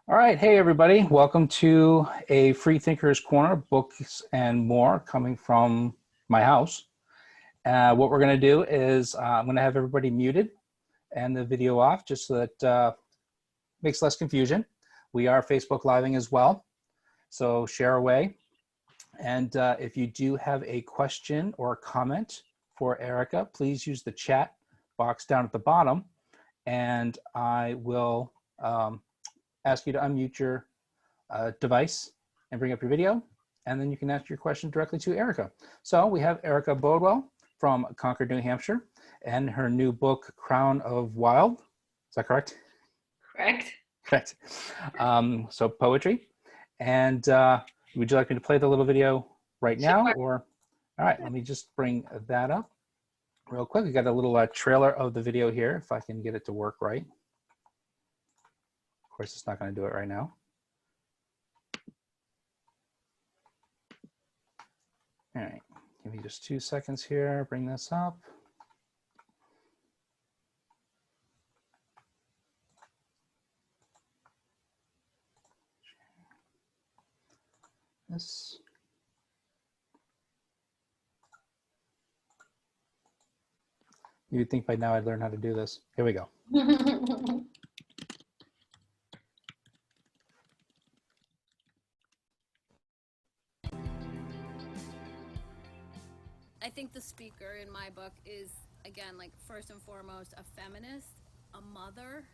All right, hey everybody, welcome to a Free Thinker's Corner, books and more, coming from my house. What we're going to do is I'm going to have everybody muted and the video off just so that makes less confusion. We are Facebook Living as well, so share away. And if you do have a question or a comment for Erica, please use the chat box down at the bottom, and I will ask you to unmute your device and bring up your video, and then you can ask your question directly to Erica. So we have Erica Bodwell from Concord, New Hampshire, and her new book, Crown of Wild. Is that correct? Correct. Correct. So poetry. And would you like me to play the little video right now? Sure. Or, all right, let me just bring that up real quick. We got a little trailer of the video here, if I can get it to work right. Of course, it's not going to do it right now. All right, give me just 2 seconds here, bring this up. This. You'd think by now I'd learn how to do this. Here we go. I think the speaker in my book is, again, like first and foremost, a feminist, a mother.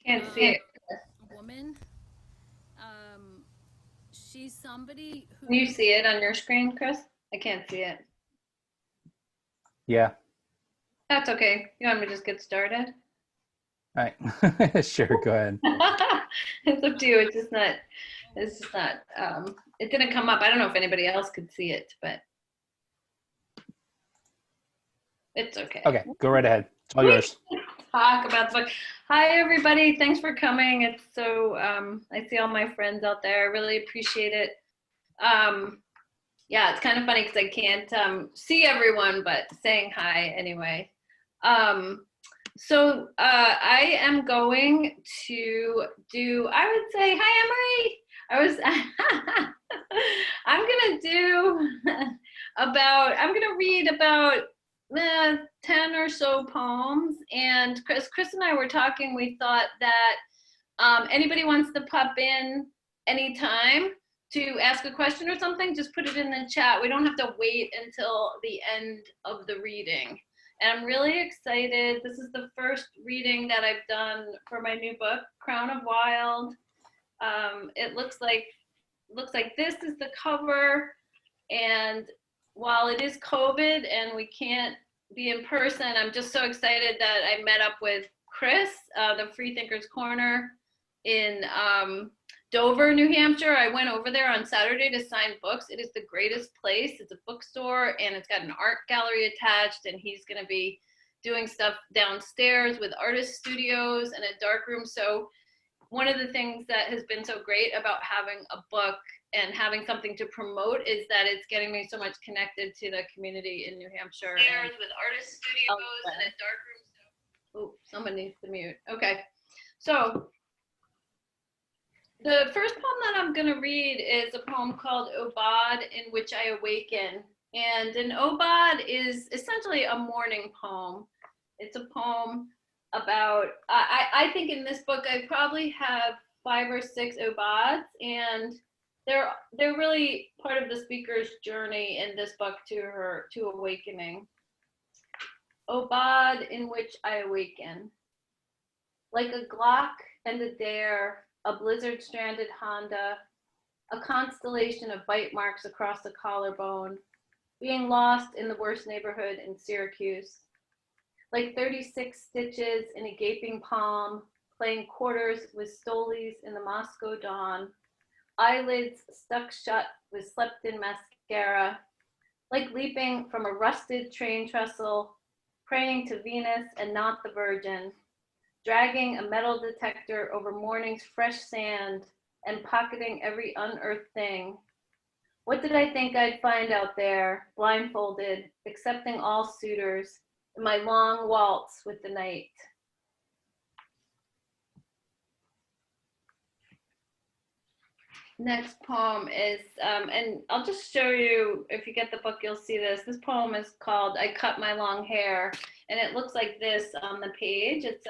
Can't see it. A woman. She's somebody who... Can you see it on your screen, Chris? I can't see it. Yeah. That's okay. You want me to just get started? All right. Sure, go ahead. It's up to you. It's just not, it didn't come up. I don't know if anybody else could see it, but it's okay. Okay, go right ahead. It's all yours. Talk about the book. Hi, everybody. Thanks for coming. It's so, I see all my friends out there. I really appreciate it. Yeah, it's kind of funny because I can't see everyone, but saying hi anyway. So I am going to do, I would say, hi, Emery. I'm going to do I'm going to read about 10 or so poems, and Chris and I were talking. We thought that anybody wants to pop in anytime to ask a question or something, just put it in the chat. We don't have to wait until the end of the reading. And I'm really excited. This is the first reading that I've done for my new book, Crown of Wild. It looks like this is the cover, and while it is COVID and we can't be in person, I'm just so excited that I met up with Chris, the Free Thinker's Corner in Dover, New Hampshire. I went over there on Saturday to sign books. It is the greatest place. It's a bookstore and it's got an art gallery attached, and he's going to be doing stuff downstairs with artist studios and a dark room. So one of the things that has been so great about having a book and having something to promote is that it's getting me so much connected to the community in New Hampshire. And with artist studios and a dark room. Oh, someone needs to mute. Okay. So the first poem that I'm going to read is a poem called Obad, in which I awaken. And an Obad is essentially a morning poem. It's a poem about, I think in this book I probably have 5 or 6 Obads, and they're really part of the speaker's journey in this book to awakening. Obad, in which I awaken. Like a Glock and a dare, a blizzard-stranded Honda, a constellation of bite marks across the collarbone, being lost in the worst neighborhood in Syracuse. Like 36 stitches in a gaping palm, playing quarters with stolies in the Moscow dawn, eyelids stuck shut with slept-in mascara, like leaping from a rusted train trestle, praying to Venus and not the Virgin, dragging a metal detector over morning's fresh sand and pocketing every unearthed thing. What did I think I'd find out there, blindfolded, accepting all suitors, in my long waltz with the night? Next poem is, and I'll just show you, if you get the book, you'll see this. This poem is called I Cut My Long Hair, and it looks like this on the page. It's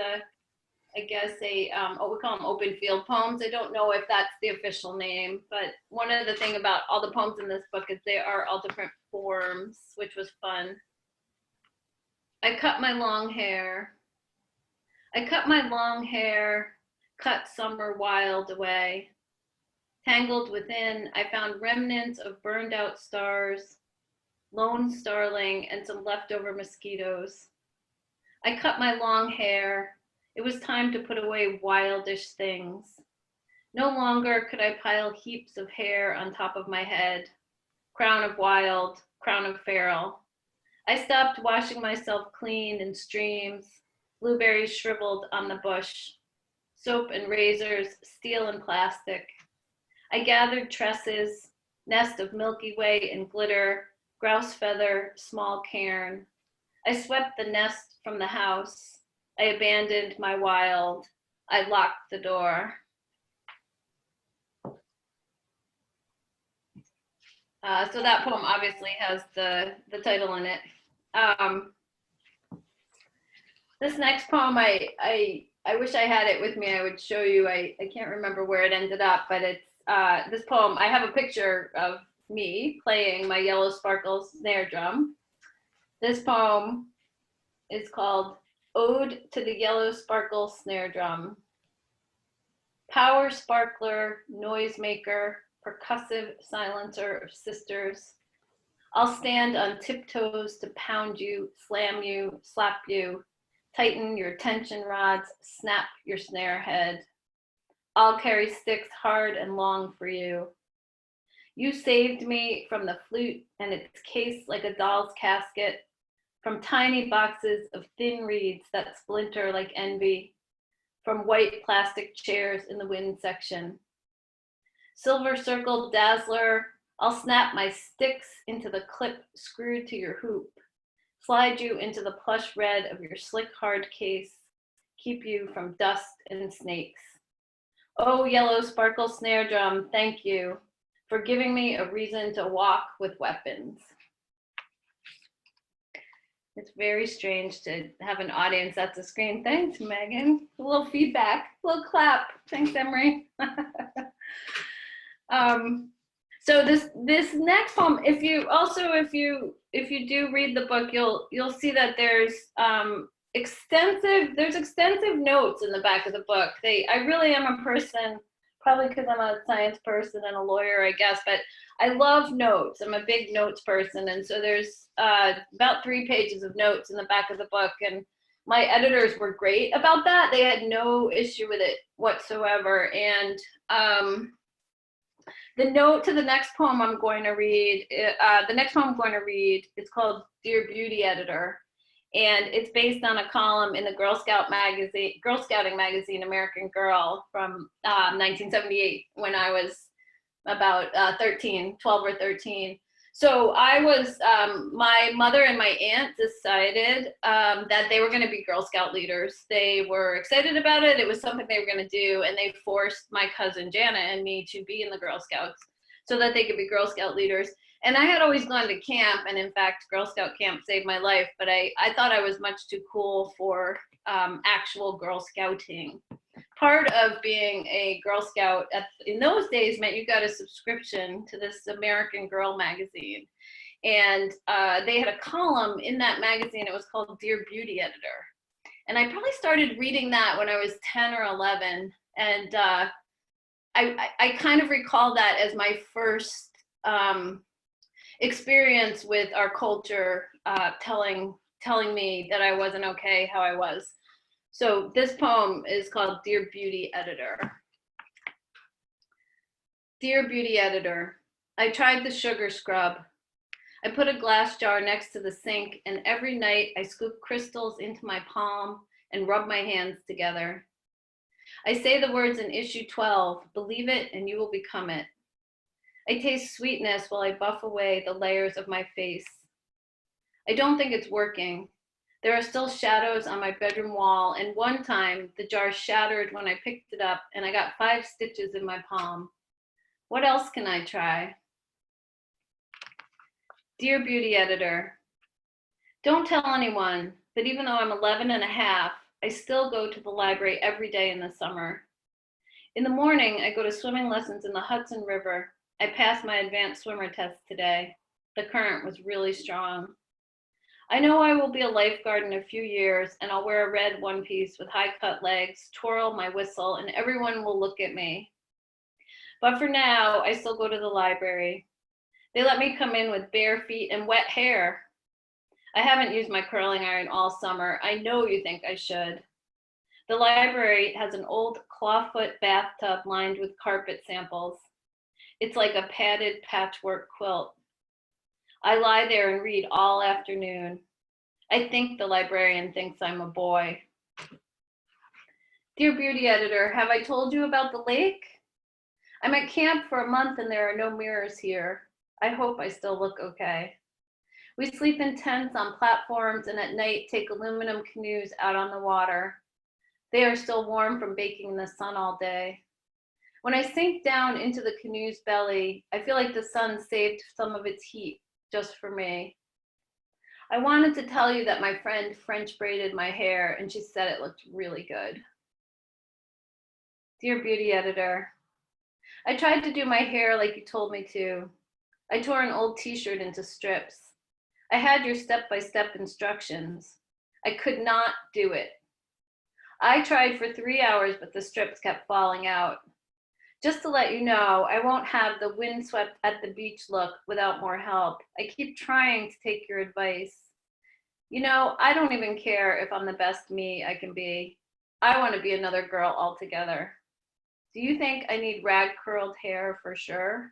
I guess we call them open field poems. I don't know if that's the official name, but one of the things about all the poems in this book is they are all different forms, which was fun. I cut my long hair. I cut my long hair, cut summer wild away. Tangled within, I found remnants of burned out stars, lone starling, and some leftover mosquitoes. I cut my long hair. It was time to put away wildish things. No longer could I pile heaps of hair on top of my head. Crown of wild, crown of feral. I stopped washing myself clean in streams, blueberries shriveled on the bush, soap and razors, steel and plastic. I gathered tresses, nest of Milky Way and glitter, grouse feather, small cairn. I swept the nest from the house. I abandoned my wild. I locked the door. So that poem obviously has the title in it. This next poem, I wish I had it with me. I would show you. I can't remember where it ended up, but it's this poem. I have a picture of me playing my yellow sparkle snare drum. This poem is called Ode to the Yellow Sparkle Snare Drum. Power sparkler, noisemaker, percussive silencer of sisters. I'll stand on tiptoes to pound you, slam you, slap you, tighten your tension rods, snap your snare head. I'll carry sticks hard and long for you. You saved me from the flute and its case like a doll's casket, from tiny boxes of thin reeds that splinter like envy, from white plastic chairs in the wind section. Silver circled dazzler, I'll snap my sticks into the clip screwed to your hoop, slide you into the plush red of your slick hard case, keep you from dust and snakes. Oh, yellow sparkle snare drum, thank you for giving me a reason to walk with weapons. It's very strange to have an audience at the screen. Thanks, Megan. A little feedback, a little clap. Thanks, Emery. So this next poem, if you do read the book, you'll see that there's extensive notes in the back of the book. I really am a person, probably because I'm a science person and a lawyer, I guess, but I love notes. I'm a big notes person, and so there's about 3 pages of notes in the back of the book, and my editors were great about that. They had no issue with it whatsoever. And the note to the next poem I'm going to read, it's called Dear Beauty Editor, and it's based on a column in the Girl Scouting magazine, American Girl, from 1978, when I was about 12 or 13. So I was, my mother and my aunt decided that they were going to be Girl Scout leaders. They were excited about it. It was something they were going to do, and they forced my cousin Jana and me to be in the Girl Scouts so that they could be Girl Scout leaders. And I had always gone to camp, and in fact, Girl Scout camp saved my life, but I thought I was much too cool for actual Girl Scouting. Part of being a Girl Scout in those days meant you got a subscription to this American Girl magazine. And they had a column in that magazine. It was called Dear Beauty Editor. And I probably started reading that when I was 10 or 11. And I kind of recall that as my first experience with our culture telling me that I wasn't okay how I was. So this poem is called Dear Beauty Editor. Dear Beauty Editor, I tried the sugar scrub. I put a glass jar next to the sink, and every night I scoop crystals into my palm and rub my hands together. I say the words in issue 12, believe it and you will become it. I taste sweetness while I buff away the layers of my face. I don't think it's working. There are still shadows on my bedroom wall, and one time the jar shattered when I picked it up and I got 5 stitches in my palm. What else can I try? Dear Beauty Editor, don't tell anyone, but even though I'm 11 and a half, I still go to the library every day in the summer. In the morning, I go to swimming lessons in the Hudson River. I passed my advanced swimmer test today. The current was really strong. I know I will be a lifeguard in a few years, and I'll wear a red one piece with high-cut legs, twirl my whistle, and everyone will look at me. But for now, I still go to the library. They let me come in with bare feet and wet hair. I haven't used my curling iron all summer. I know you think I should. The library has an old clawfoot bathtub lined with carpet samples. It's like a padded patchwork quilt. I lie there and read all afternoon. I think the librarian thinks I'm a boy. Dear Beauty Editor, have I told you about the lake? I'm at camp for a month and there are no mirrors here. I hope I still look okay. We sleep in tents on platforms and at night take aluminum canoes out on the water. They are still warm from baking in the sun all day. When I sink down into the canoe's belly, I feel like the sun saved some of its heat just for me. I wanted to tell you that my friend French braided my hair and she said it looked really good. Dear Beauty Editor, I tried to do my hair like you told me to. I tore an old t-shirt into strips. I had your step-by-step instructions. I could not do it. I tried for 3 hours, but the strips kept falling out. Just to let you know, I won't have the windswept at the beach look without more help. I keep trying to take your advice. You know, I don't even care if I'm the best me I can be. I want to be another girl altogether. Do you think I need rag curled hair for sure?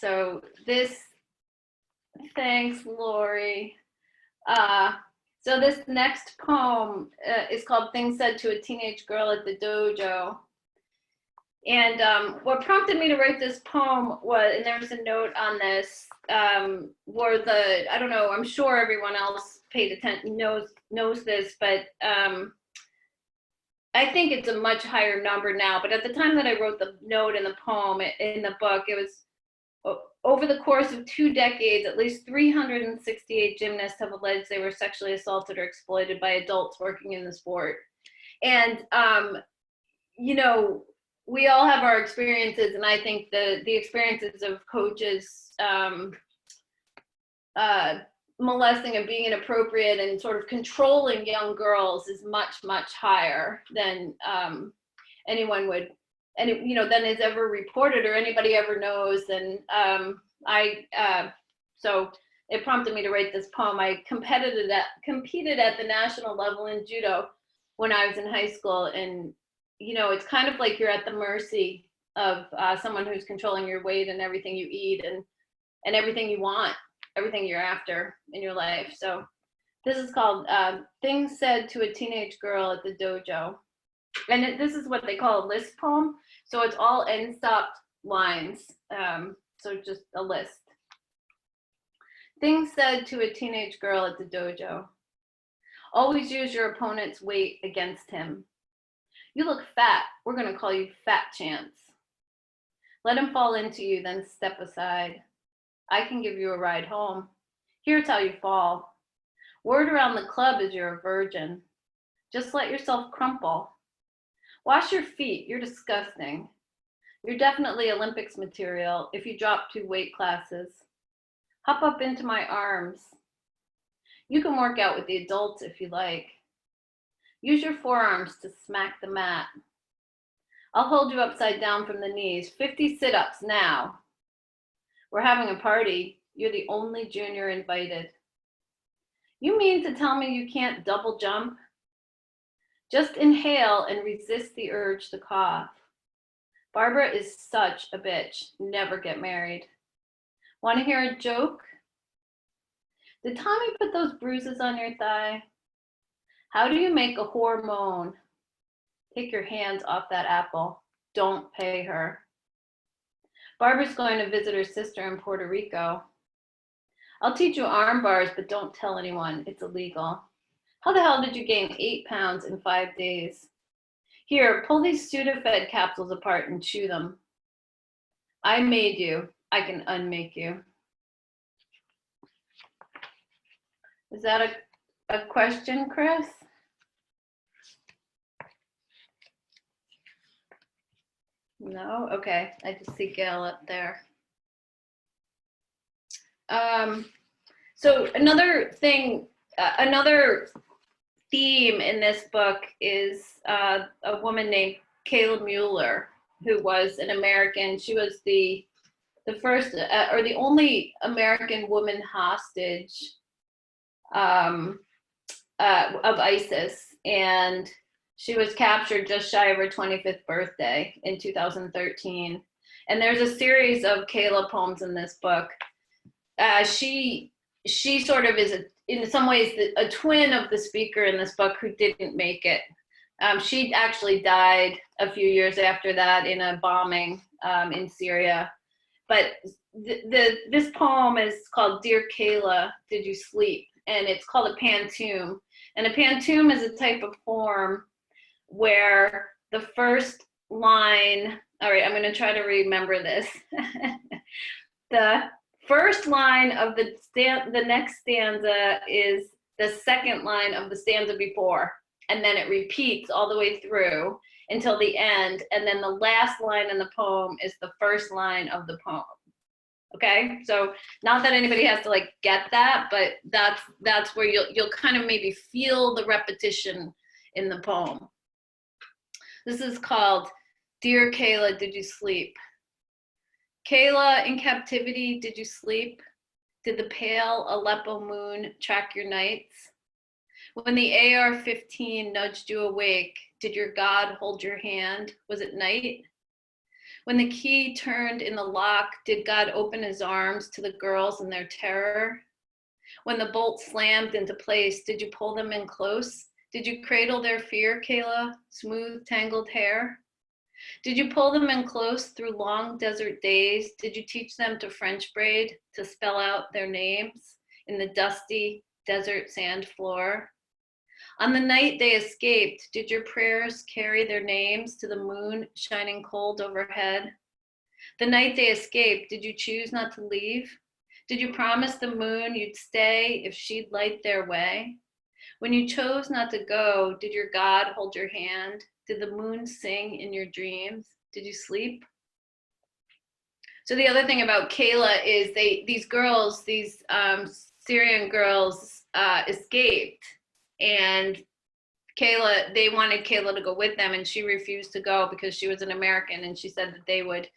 So this, thanks, Lori. So this next poem is called Things Said to a Teenage Girl at the Dojo. And what prompted me to write this poem was, and there's a note on this, were the, I don't know, I'm sure everyone else paid attention, knows this, but I think it's a much higher number now. But at the time that I wrote the note in the poem, in the book, it was over the course of 2 decades, at least 368 gymnasts have alleged they were sexually assaulted or exploited by adults working in the sport. And, you know, we all have our experiences, and I think the experiences of coaches molesting and being inappropriate and sort of controlling young girls is much, much higher than anyone would, and you know, than is ever reported or anybody ever knows. And so it prompted me to write this poem. I competed at the national level in judo when I was in high school, and you know, it's kind of like you're at the mercy of someone who's controlling your weight and everything you eat and everything you want, everything you're after in your life. So this is called Things Said to a Teenage Girl at the Dojo. And this is what they call a list poem. So it's all end-stopped lines. So just a list. Things said to a teenage girl at the dojo. Always use your opponent's weight against him. You look fat. We're going to call you Fat Chance. Let him fall into you, then step aside. I can give you a ride home. Here's how you fall. Word around the club is you're a virgin. Just let yourself crumple. Wash your feet. You're disgusting. You're definitely Olympics material if you drop 2 weight classes. Hop up into my arms. You can work out with the adults if you like. Use your forearms to smack the mat. I'll hold you upside down from the knees. 50 sit-ups now. We're having a party. You're the only junior invited. You mean to tell me you can't double jump? Just inhale and resist the urge to cough. Barbara is such a bitch. Never get married. Want to hear a joke? Did Tommy put those bruises on your thigh? How do you make a whore moan? Take your hands off that apple. Don't pay her. Barbara's going to visit her sister in Puerto Rico. I'll teach you arm bars, but don't tell anyone. It's illegal. How the hell did you gain 8 pounds in 5 days? Here, pull these Sudafed capsules apart and chew them. I made you. I can unmake you. Is that a question, Chris? No? Okay. I just see Gail up there. So another thing, another theme in this book is a woman named Kayla Mueller, who was an American. She was the first or the only American woman hostage of ISIS, and she was captured just shy of her 25th birthday in 2013. And there's a series of Kayla poems in this book. She sort of is in some ways a twin of the speaker in this book who didn't make it. She actually died a few years after that in a bombing in Syria. But this poem is called Dear Kayla, Did You Sleep? And it's called a pantoum. And a pantoum is a type of form where the first line, all right, I'm going to try to remember this. The first line of the next stanza is the second line of the stanza before, and then it repeats all the way through until the end, and then the last line in the poem is the first line of the poem. Okay, so not that anybody has to like get that, but that's where you'll kind of maybe feel the repetition in the poem. This is called Dear Kayla, Did You Sleep? Kayla, in captivity, did you sleep? Did the pale Aleppo moon track your nights? When the AR-15 nudged you awake, did your God hold your hand? Was it night? When the key turned in the lock, did God open his arms to the girls in their terror? When the bolt slammed into place, did you pull them in close? Did you cradle their fear, Kayla, smooth, tangled hair? Did you pull them in close through long desert days? Did you teach them to French braid, to spell out their names in the dusty desert sand floor? On the night they escaped, did your prayers carry their names to the moon shining cold overhead? The night they escaped, did you choose not to leave? Did you promise the moon you'd stay if she'd light their way? When you chose not to go, did your God hold your hand? Did the moon sing in your dreams? Did you sleep? So the other thing about Kayla is these girls, these Syrian girls escaped, and Kayla, they wanted Kayla to go with them, and she refused to go because she was an American, and she said that they would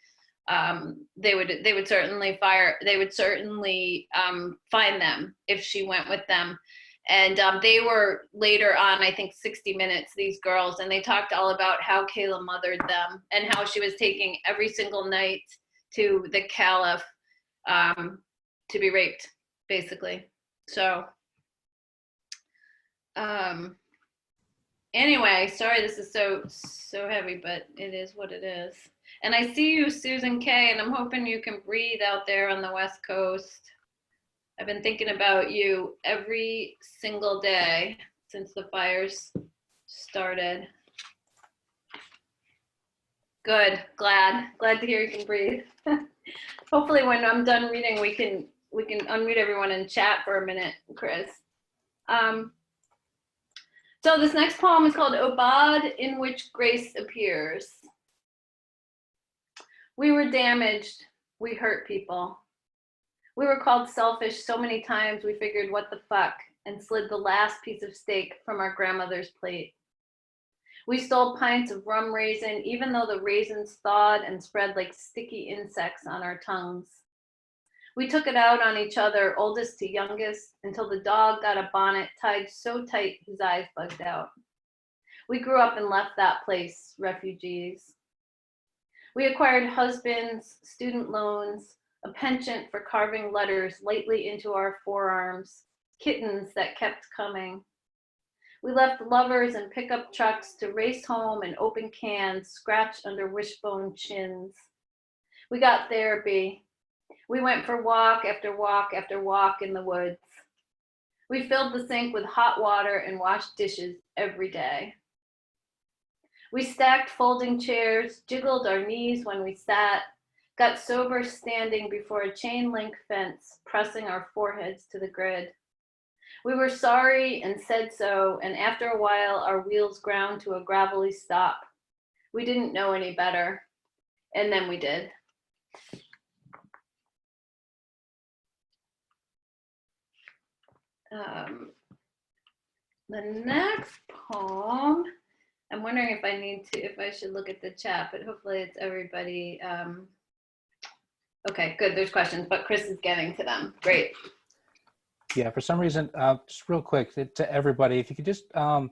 certainly find them if she went with them. And they were later on, I think 60 Minutes, these girls, and they talked all about how Kayla mothered them and how she was taking every single night to the Caliph to be raped, basically. So anyway, sorry this is so heavy, but it is what it is. And I see you, Susan K, and I'm hoping you can breathe out there on the West Coast. I've been thinking about you every single day since the fires started. Good, glad to hear you can breathe. Hopefully when I'm done reading, we can unmute everyone and chat for a minute, Chris. So this next poem is called Obad, in which grace appears. We were damaged, we hurt people. We were called selfish so many times we figured what the fuck and slid the last piece of steak from our grandmother's plate. We stole pints of rum raisin even though the raisins thawed and spread like sticky insects on our tongues. We took it out on each other, oldest to youngest, until the dog got a bonnet tied so tight his eyes bugged out. We grew up and left that place, refugees. We acquired husbands, student loans, a penchant for carving letters lightly into our forearms, kittens that kept coming. We left lovers and pickup trucks to race home and open cans scratched under wishbone chins. We got therapy. We went for walk after walk after walk in the woods. We filled the sink with hot water and washed dishes every day. We stacked folding chairs, jiggled our knees when we sat, got sober standing before a chain link fence, pressing our foreheads to the grid. We were sorry and said so, and after a while, our wheels ground to a gravelly stop. We didn't know any better, and then we did. The next poem, I'm wondering if I should look at the chat, but hopefully it's everybody. Okay, good, there's questions, but Chris is getting to them. Great. Yeah, for some reason, just real quick to everybody, if you could just, for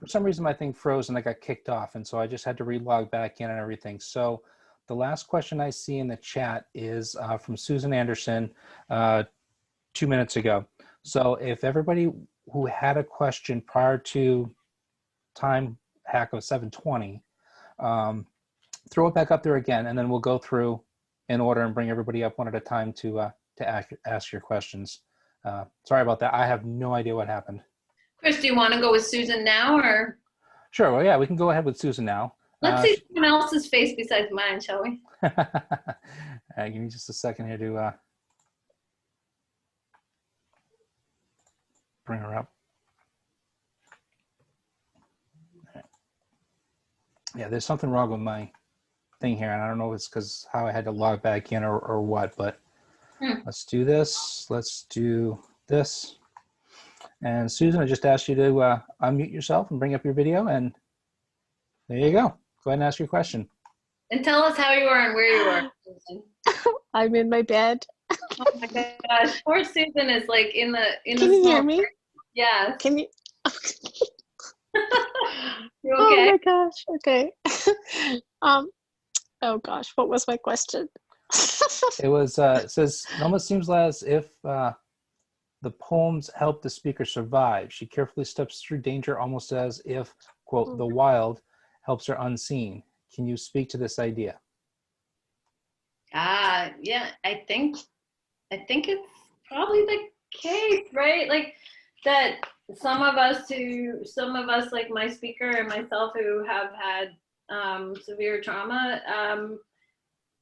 some reason my thing froze and I got kicked off, and so I just had to relog back in and everything. So the last question I see in the chat is from Susan Anderson 2 minutes ago. So if everybody who had a question prior to time hack of 7:20, throw it back up there again, and then we'll go through in order and bring everybody up one at a time to ask your questions. Sorry about that. I have no idea what happened. Chris, do you want to go with Susan now, or? Sure. Well, yeah, we can go ahead with Susan now. Let's see someone else's face besides mine, shall we? Give me just a second here to bring her up. Yeah, there's something wrong with my thing here, and I don't know if it's because how I had to log back in or what, but let's do this. Let's do this. And Susan, I just asked you to unmute yourself and bring up your video, and there you go. Go ahead and ask your question. And tell us how you are and where you are, Susan. I'm in my bed. Oh my gosh, poor Susan is like in the Can you hear me? Yes. Can you? You okay? Oh my gosh. Okay. Oh gosh, what was my question? It was. It says it almost seems as if the poems help the speaker survive. She carefully steps through danger, almost as if, quote, the wild helps her unseen. Can you speak to this idea? Yeah, I think it's probably the case, right? Like that some of us like my speaker and myself who have had severe trauma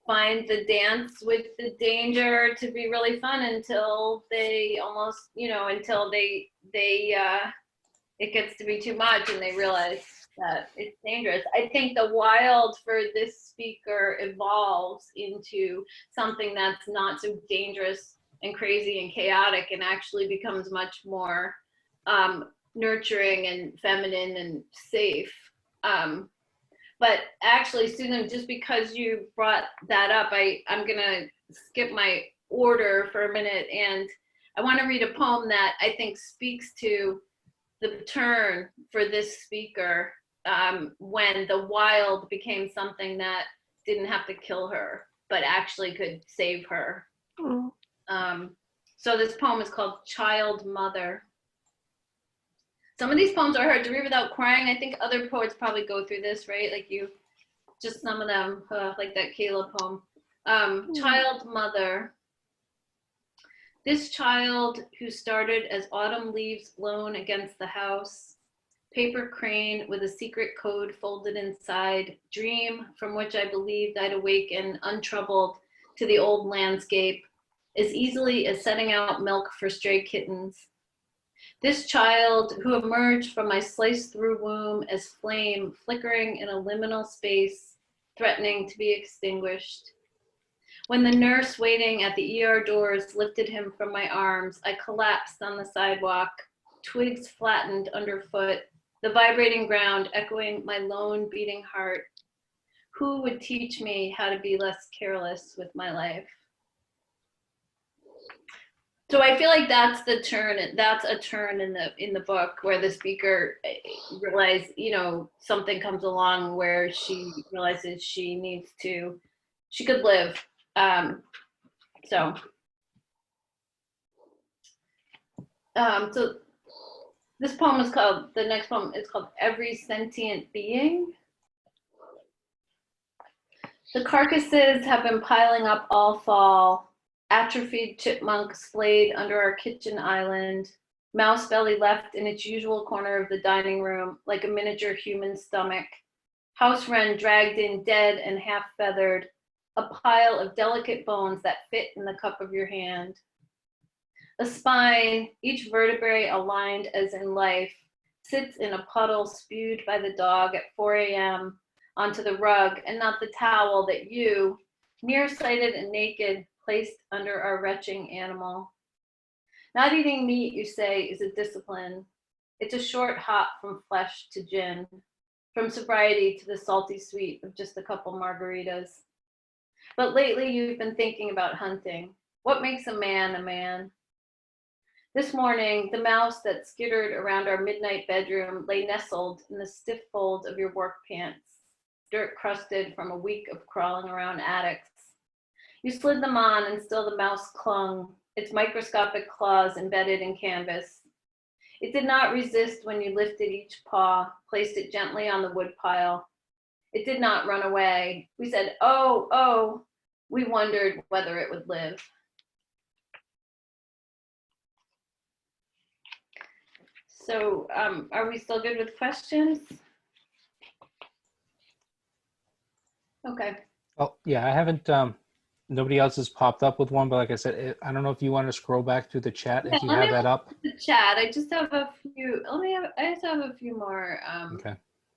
find the dance with the danger to be really fun until they almost, until it gets to be too much and they realize that it's dangerous. I think the wild for this speaker evolves into something that's not so dangerous and crazy and chaotic and actually becomes much more nurturing and feminine and safe. But actually, Susan, just because you brought that up, I'm gonna skip my order for a minute, and I want to read a poem that I think speaks to the turn for this speaker when the wild became something that didn't have to kill her, but actually could save her. So this poem is called Child Mother. Some of these poems are hard to read without crying. I think other poets probably go through this, right? Like just some of them, like that Kayla poem. Child Mother. This child who started as autumn leaves blown against the house, paper crane with a secret code folded inside, dream from which I believed I'd awaken untroubled to the old landscape, as easily as setting out milk for stray kittens. This child who emerged from my sliced through womb as flame flickering in a liminal space, threatening to be extinguished. When the nurse waiting at the ER doors lifted him from my arms, I collapsed on the sidewalk, twigs flattened underfoot, the vibrating ground echoing my lone beating heart. Who would teach me how to be less careless with my life? So I feel like that's a turn in the book where the speaker realizes, something comes along where she realizes she could live. So this poem is called, the next poem is called Every Sentient Being. The carcasses have been piling up all fall. Atrophied chipmunk splayed under our kitchen island, mouse belly left in its usual corner of the dining room like a miniature human stomach, House wren dragged in dead and half feathered, a pile of delicate bones that fit in the cup of your hand. A spine, each vertebrae aligned as in life, sits in a puddle spewed by the dog at 4 a.m. onto the rug and not the towel that you, nearsighted and naked, placed under our retching animal. Not eating meat, you say, is a discipline. It's a short hop from flesh to gin, from sobriety to the salty sweet of just a couple margaritas. But lately you've been thinking about hunting. What makes a man a man? This morning, the mouse that skittered around our midnight bedroom lay nestled in the stiff folds of your work pants, dirt crusted from a week of crawling around attics. You slid them on and still the mouse clung, its microscopic claws embedded in canvas. It did not resist when you lifted each paw, placed it gently on the wood pile. It did not run away. We said, oh, oh. We wondered whether it would live. So are we still good with questions? Okay. Oh, yeah, I haven't, nobody else has popped up with one, but like I said, I don't know if you want to scroll back through the chat if you have that up. The chat. I just have a few. I just have a few more Okay.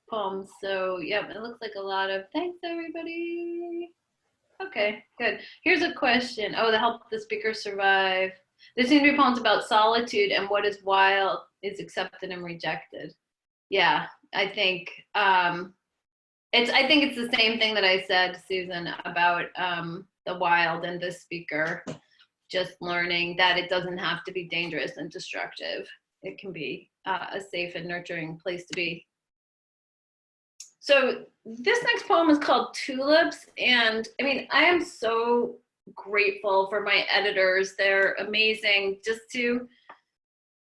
poems. So yeah, it looks like a lot of thanks everybody. Okay, good. Here's a question. Oh, to help the speaker survive. There seem to be poems about solitude and what is wild is accepted and rejected. Yeah, I think it's the same thing that I said, Susan, about the wild and the speaker. Just learning that it doesn't have to be dangerous and destructive. It can be a safe and nurturing place to be. So this next poem is called Tulips. And I mean, I am so grateful for my editors. They're amazing. Just to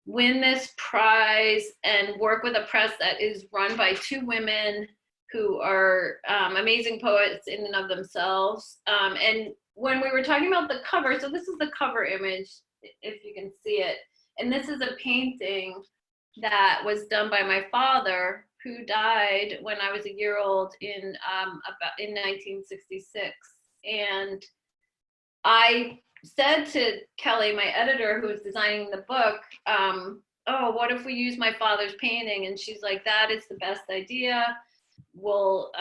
win this prize and work with a press that is run by two women who are amazing poets in and of themselves. And when we were talking about the cover, so this is the cover image, if you can see it. And this is a painting that was done by my father, who died when I was a year old in 1966. And I said to Kelly, my editor, who was designing the book, oh, what if we use my father's painting? And she's like, that is the best idea. We'll,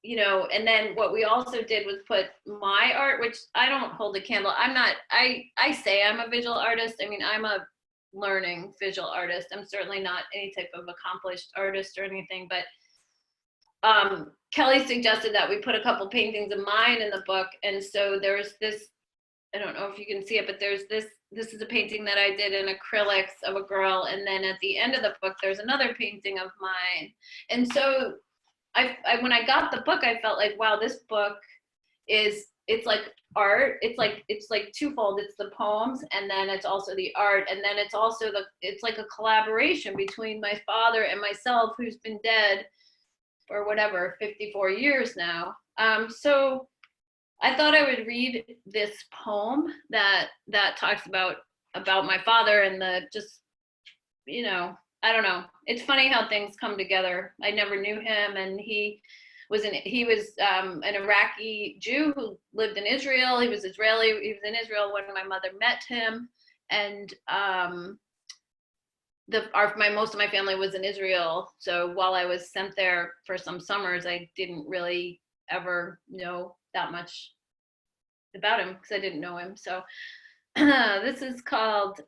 you know, and then what we also did was put my art, which I don't hold a candle. I'm not, I say I'm a visual artist. I mean, I'm a learning visual artist. I'm certainly not any type of accomplished artist or anything, but Kelly suggested that we put a couple paintings of mine in the book. And so there's this, I don't know if you can see it, but there's this is a painting that I did in acrylics of a girl. And then at the end of the book, there's another painting of mine. And so I when I got the book, I felt like, wow, this book it's like art. It's like twofold. It's the poems, and then it's also the art, and then it's also it's like a collaboration between my father and myself, who's been dead for whatever 54 years now. So I thought I would read this poem that talks about my father and the just, you know, I don't know. It's funny how things come together. I never knew him, and he was an Iraqi Jew who lived in Israel. He was Israeli. He was in Israel when my mother met him, and most of my family was in Israel. So while I was sent there for some summers, I didn't really ever know that much about him because I didn't know him. So this is called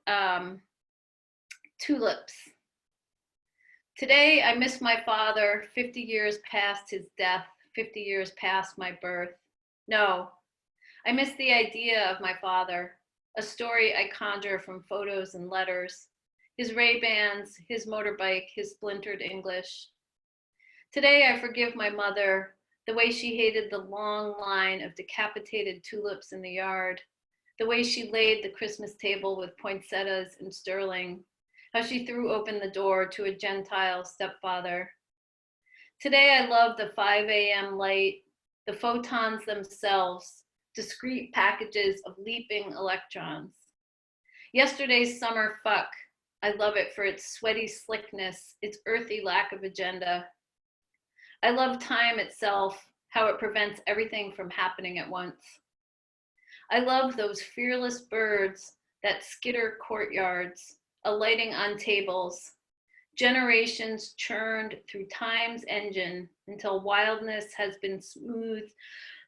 Tulips. Today, I miss my father, 50 years past his death, 50 years past my birth. No, I miss the idea of my father, a story I conjure from photos and letters, his Ray-Bans, his motorbike, his splintered English. Today, I forgive my mother, the way she hated the long line of decapitated tulips in the yard, the way she laid the Christmas table with poinsettias and sterling, how she threw open the door to a Gentile stepfather. Today I love the 5 a.m. light, the photons themselves, discrete packages of leaping electrons. Yesterday's summer fuck, I love it for its sweaty slickness, its earthy lack of agenda. I love time itself, how it prevents everything from happening at once. I love those fearless birds that skitter courtyards, alighting on tables, generations churned through time's engine until wildness has been smoothed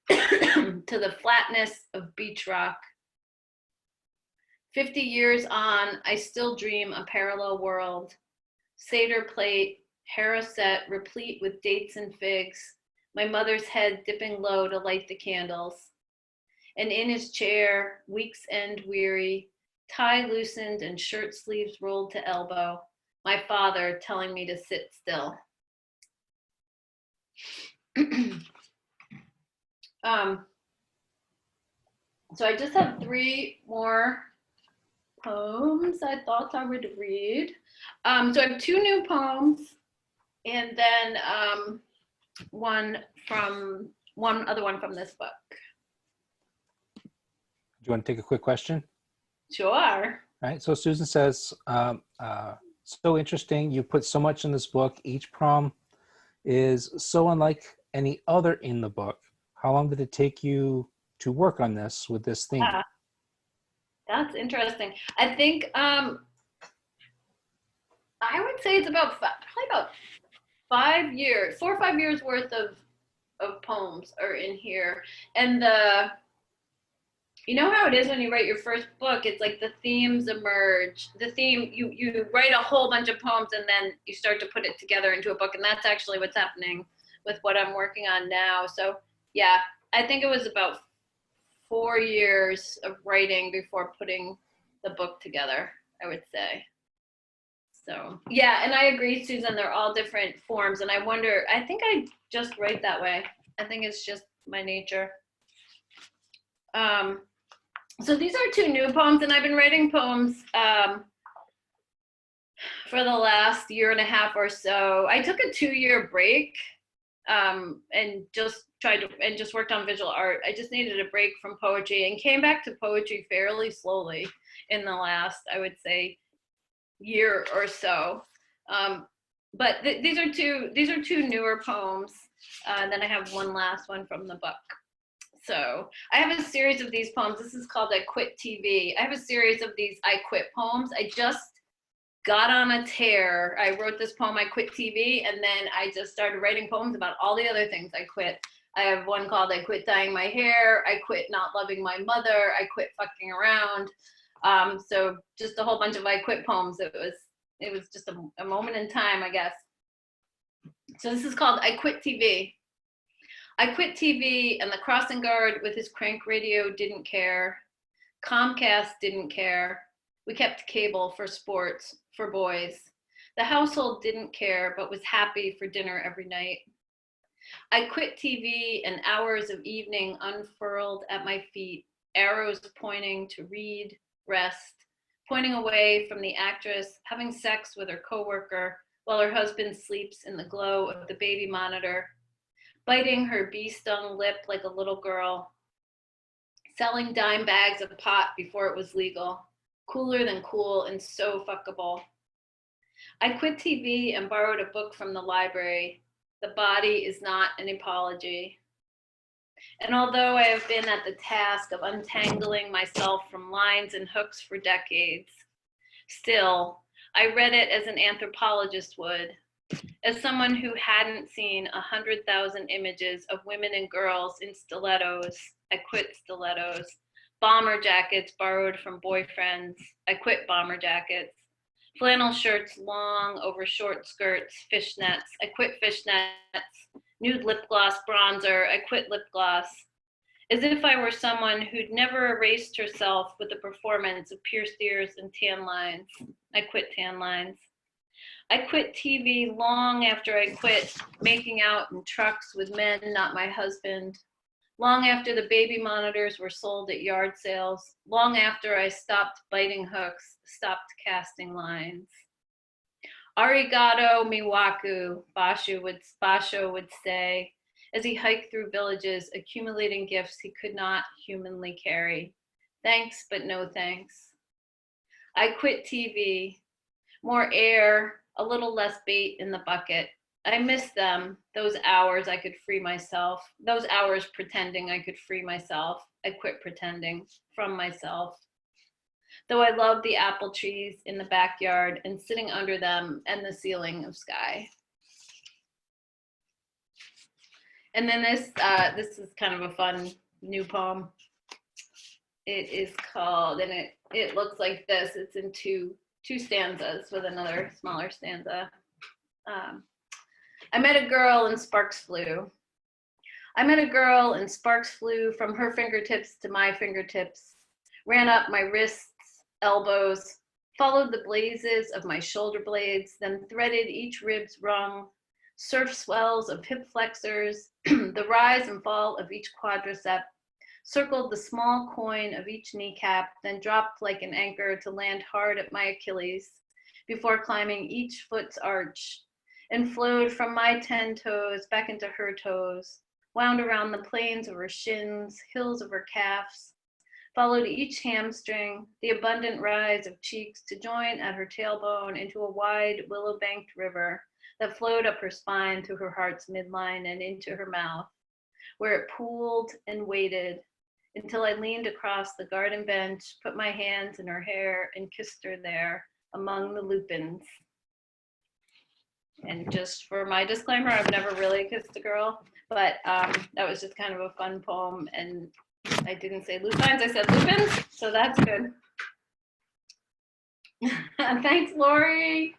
to the flatness of beach rock. 50 years on, I still dream a parallel world. Seder plate, haricot replete with dates and figs, my mother's head dipping low to light the candles. And in his chair, week's end weary, tie loosened and shirt sleeves rolled to elbow, my father telling me to sit still. So I just have 3 more poems I thought I would read. So I have 2 new poems, and then one other one from this book. Do you want to take a quick question? Sure. All right. So Susan says, so interesting. You put so much in this book. Each poem is so unlike any other in the book. How long did it take you to work on this with this theme? That's interesting. I think I would say it's about probably about 5 years, 4 or 5 years worth of poems are in here. And you know how it is when you write your first book, it's like the themes emerge. The theme, you write a whole bunch of poems and then you start to put it together into a book. And that's actually what's happening with what I'm working on now. So yeah, I think it was about 4 years of writing before putting the book together, I would say. So yeah, and I agree, Susan, they're all different forms. And I wonder, I think I just write that way. I think it's just my nature. So these are 2 new poems, and I've been writing poems for the last 1.5 years or so. I took a 2-year break and just worked on visual art. I just needed a break from poetry and came back to poetry fairly slowly in the last, I would say, year or so. But these are two newer poems. And then I have one last one from the book. So I have a series of these poems. This is called I Quit TV. I have a series of these I Quit poems. I just got on a tear. I wrote this poem, I Quit TV, and then I just started writing poems about all the other things I quit. I have one called I Quit Dyeing My Hair, I Quit Not Loving My Mother, I Quit Fucking Around. So just a whole bunch of I Quit poems. It was just a moment in time, I guess. So this is called I Quit TV. I quit TV and the crossing guard with his crank radio didn't care. Comcast didn't care. We kept cable for sports, for boys. The household didn't care, but was happy for dinner every night. I quit TV and hours of evening unfurled at my feet, arrows pointing to read, rest, pointing away from the actress having sex with her coworker while her husband sleeps in the glow of the baby monitor, biting her bee-stung lip like a little girl, selling dime bags of pot before it was legal, cooler than cool and so fuckable. I quit TV and borrowed a book from the library. The Body is Not an Apology. And although I have been at the task of untangling myself from lines and hooks for decades, still, I read it as an anthropologist would, as someone who hadn't seen 100,000 images of women and girls in stilettos. I quit stilettos. Bomber jackets borrowed from boyfriends. I quit bomber jackets. Flannel shirts long over short skirts, fishnets. I quit fishnets. Nude lip gloss, bronzer. I quit lip gloss. As if I were someone who'd never erased herself with the performance of pierced ears and tan lines. I quit tan lines. I quit TV long after I quit making out in trucks with men not my husband. Long after the baby monitors were sold at yard sales. Long after I stopped biting hooks, stopped casting lines. Arigato miwaku, Basho would say, as he hiked through villages, accumulating gifts he could not humanly carry. Thanks, but no thanks. I quit TV. More air, a little less bait in the bucket. I miss them, those hours I could free myself, those hours pretending I could free myself. I quit pretending from myself. Though I love the apple trees in the backyard and sitting under them and the ceiling of sky. And then this is kind of a fun new poem. It is called, and it looks like this. It's in two stanzas with another smaller stanza. I met a girl and sparks flew. I met a girl and sparks flew from her fingertips to my fingertips, ran up my wrists, elbows, followed the blazes of my shoulder blades, then threaded each rib's rung, surf swells of hip flexors, the rise and fall of each quadricep, circled the small coin of each kneecap, then dropped like an anchor to land hard at my Achilles, before climbing each foot's arch, and flowed from my 10 toes back into her toes, wound around the plains of her shins, hills of her calves, followed each hamstring, the abundant rise of cheeks to join at her tailbone into a wide willow-banked river that flowed up her spine to her heart's midline and into her mouth, where it pooled and waited until I leaned across the garden bench, put my hands in her hair, and kissed her there among the lupins. And just for my disclaimer, I've never really kissed a girl, but that was just kind of a fun poem. And I didn't say lupines, I said lupins, so that's good. Thanks, Lori.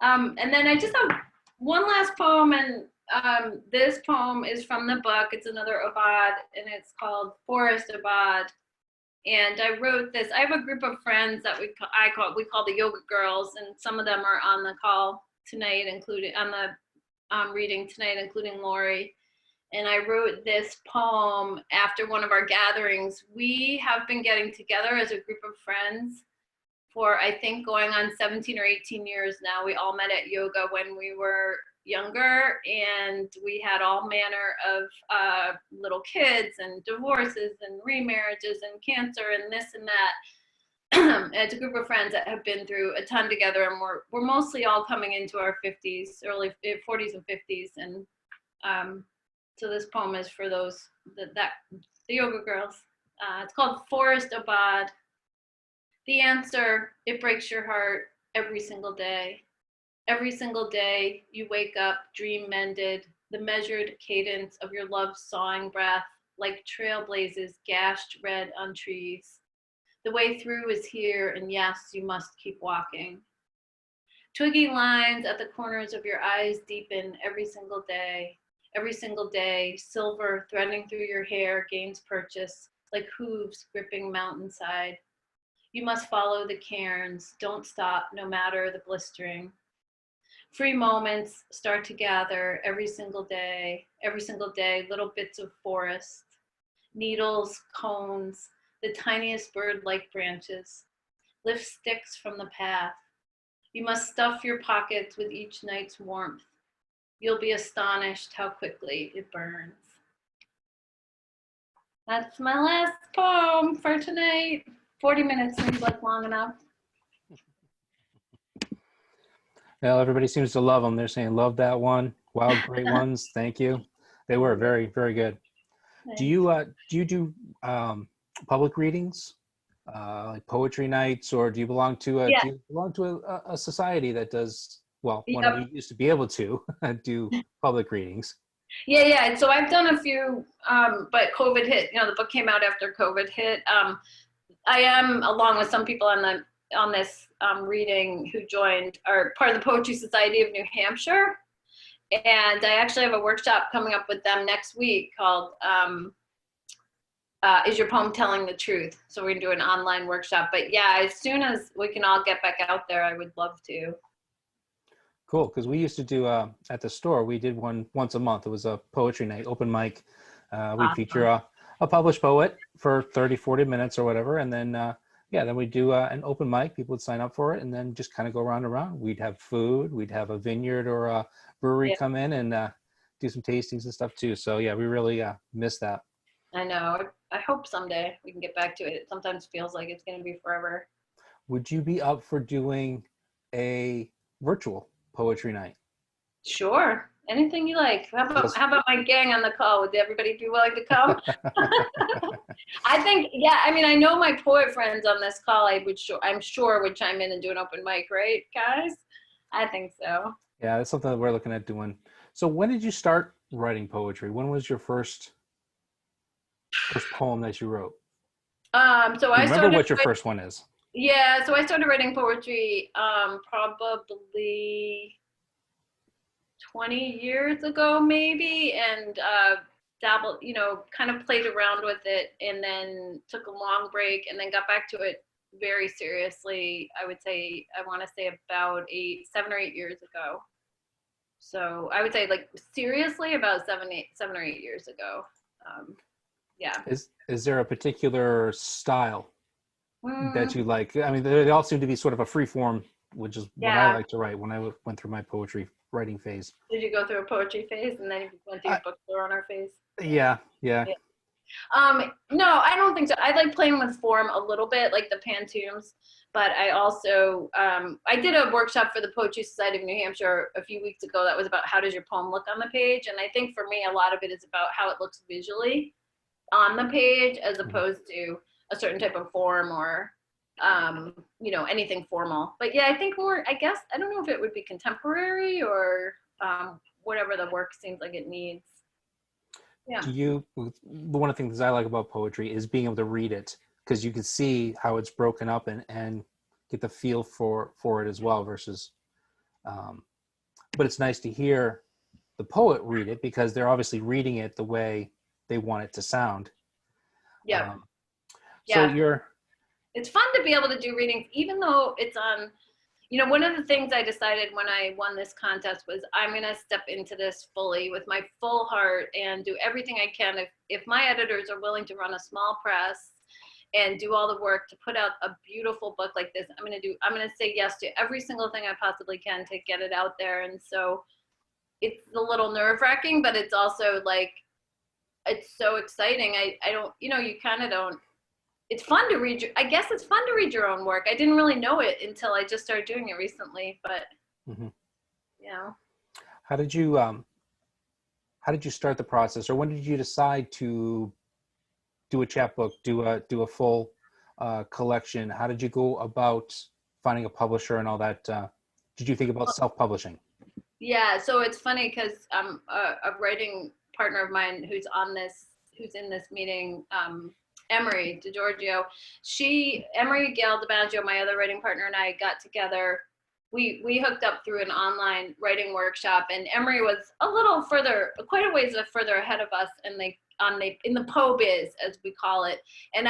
And then I just have one last poem, and this poem is from the book. It's another Abad, and it's called Forest Abad. And I wrote this. I have a group of friends that we call the Yoga Girls, and some of them are on the call tonight, including on the reading tonight, including Lori. And I wrote this poem after one of our gatherings. We have been getting together as a group of friends for, I think, going on 17 or 18 years now. We all met at yoga when we were younger, and we had all manner of little kids and divorces and remarriages and cancer and this and that. It's a group of friends that have been through a ton together, and we're mostly all coming into our 50s, early 40s and 50s. And so this poem is for those, the yoga girls. It's called Forest Abad. The answer, it breaks your heart every single day. Every single day you wake up dream mended, the measured cadence of your love's sawing breath like trailblazes gashed red on trees. The way through is here, and yes, you must keep walking. Twiggy lines at the corners of your eyes deepen every single day. Every single day, silver threading through your hair gains purchase like hooves gripping mountainside. You must follow the cairns, don't stop no matter the blistering. Free moments start to gather every single day, little bits of forest, needles, cones, the tiniest bird-like branches. Lift sticks from the path. You must stuff your pockets with each night's warmth. You'll be astonished how quickly it burns. That's my last poem for tonight. 40 minutes seems like long enough. Well, everybody seems to love them. They're saying, love that one. Wow, great ones. Thank you. They were very, very good. Thanks. Do you do public readings, like poetry nights, or do you belong to a society that does, well, one of you used to be able to do public readings? Yeah. So I've done a few, but COVID hit. The book came out after COVID hit. I am, along with some people on this reading who joined, are part of the Poetry Society of New Hampshire. And I actually have a workshop coming up with them next week called Is Your Poem Telling the Truth? So we're gonna do an online workshop. But yeah, as soon as we can all get back out there, I would love to. Cool, because we used to do, at the store, we did one once a month. It was a poetry night, open mic. We'd feature a published poet for 30, 40 minutes or whatever. And then, then we'd do an open mic. People would sign up for it and then just kind of go round and round. We'd have food. We'd have a vineyard or a brewery come in and do some tastings and stuff too. So yeah, we really miss that. I know. I hope someday we can get back to it. It sometimes feels like it's going to be forever. Would you be up for doing a virtual poetry night? Sure. Anything you like. How about my gang on the call? Would everybody be willing to come? I think, yeah, I mean, I know my poet friends on this call, I'm sure would chime in and do an open mic, right, guys? I think so. Yeah, that's something that we're looking at doing. So when did you start writing poetry? When was your first poem that you wrote? So I Remember started what your first one is? Yeah, so I started writing poetry probably 20 years ago, maybe, and dabbled, kind of played around with it, and then took a long break, and then got back to it very seriously. I want to say about 7 or 8 years ago. So I would say like seriously about 7 or 8 years ago. Yeah. Is there a particular style that Mm, you like? I mean, they all seem to be sort of a free form, which is what I yeah. like to write when I went through my poetry writing phase. Did you go through a poetry phase and then you went through your bookstore owner phase? Yeah. No, I don't think so. I like playing with form a little bit, like the pantoums, but I also, I did a workshop for the Poetry Society of New Hampshire a few weeks ago that was about how does your poem look on the page. And I think for me, a lot of it is about how it looks visually on the page as opposed to a certain type of form or, anything formal. But yeah, I think more, I guess, I don't know if it would be contemporary or whatever the work seems like it needs. Yeah. One of the things I like about poetry is being able to read it, because you can see how it's broken up and get the feel for it as well versus, but it's nice to hear the poet read it because they're obviously reading it the way they want it to sound. Yeah. So Yeah. It's fun to be able to do readings, even though it's on, one of the things I decided when I won this contest was I'm going to step into this fully with my full heart and do everything I can. If my editors are willing to run a small press and do all the work to put out a beautiful book like this, I'm going to say yes to every single thing I possibly can to get it out there. And so it's a little nerve wracking, but it's also like, it's so exciting. I don't, you kind of don't, it's fun to read. I guess it's fun to read your own work. I didn't really know it until I just started doing it recently, but How did you start the process, or when did you decide to do a chapbook, do a full collection? How did you go about finding a publisher and all that? Did you think about self-publishing? Yeah, so it's funny because a writing partner of mine who's in this meeting, Emery DiGiorgio, Emery Gail DiMaggio, my other writing partner, and I got together. We hooked up through an online writing workshop, and Emery was a little further, quite a ways further ahead of us in the Poe biz, as we call it. And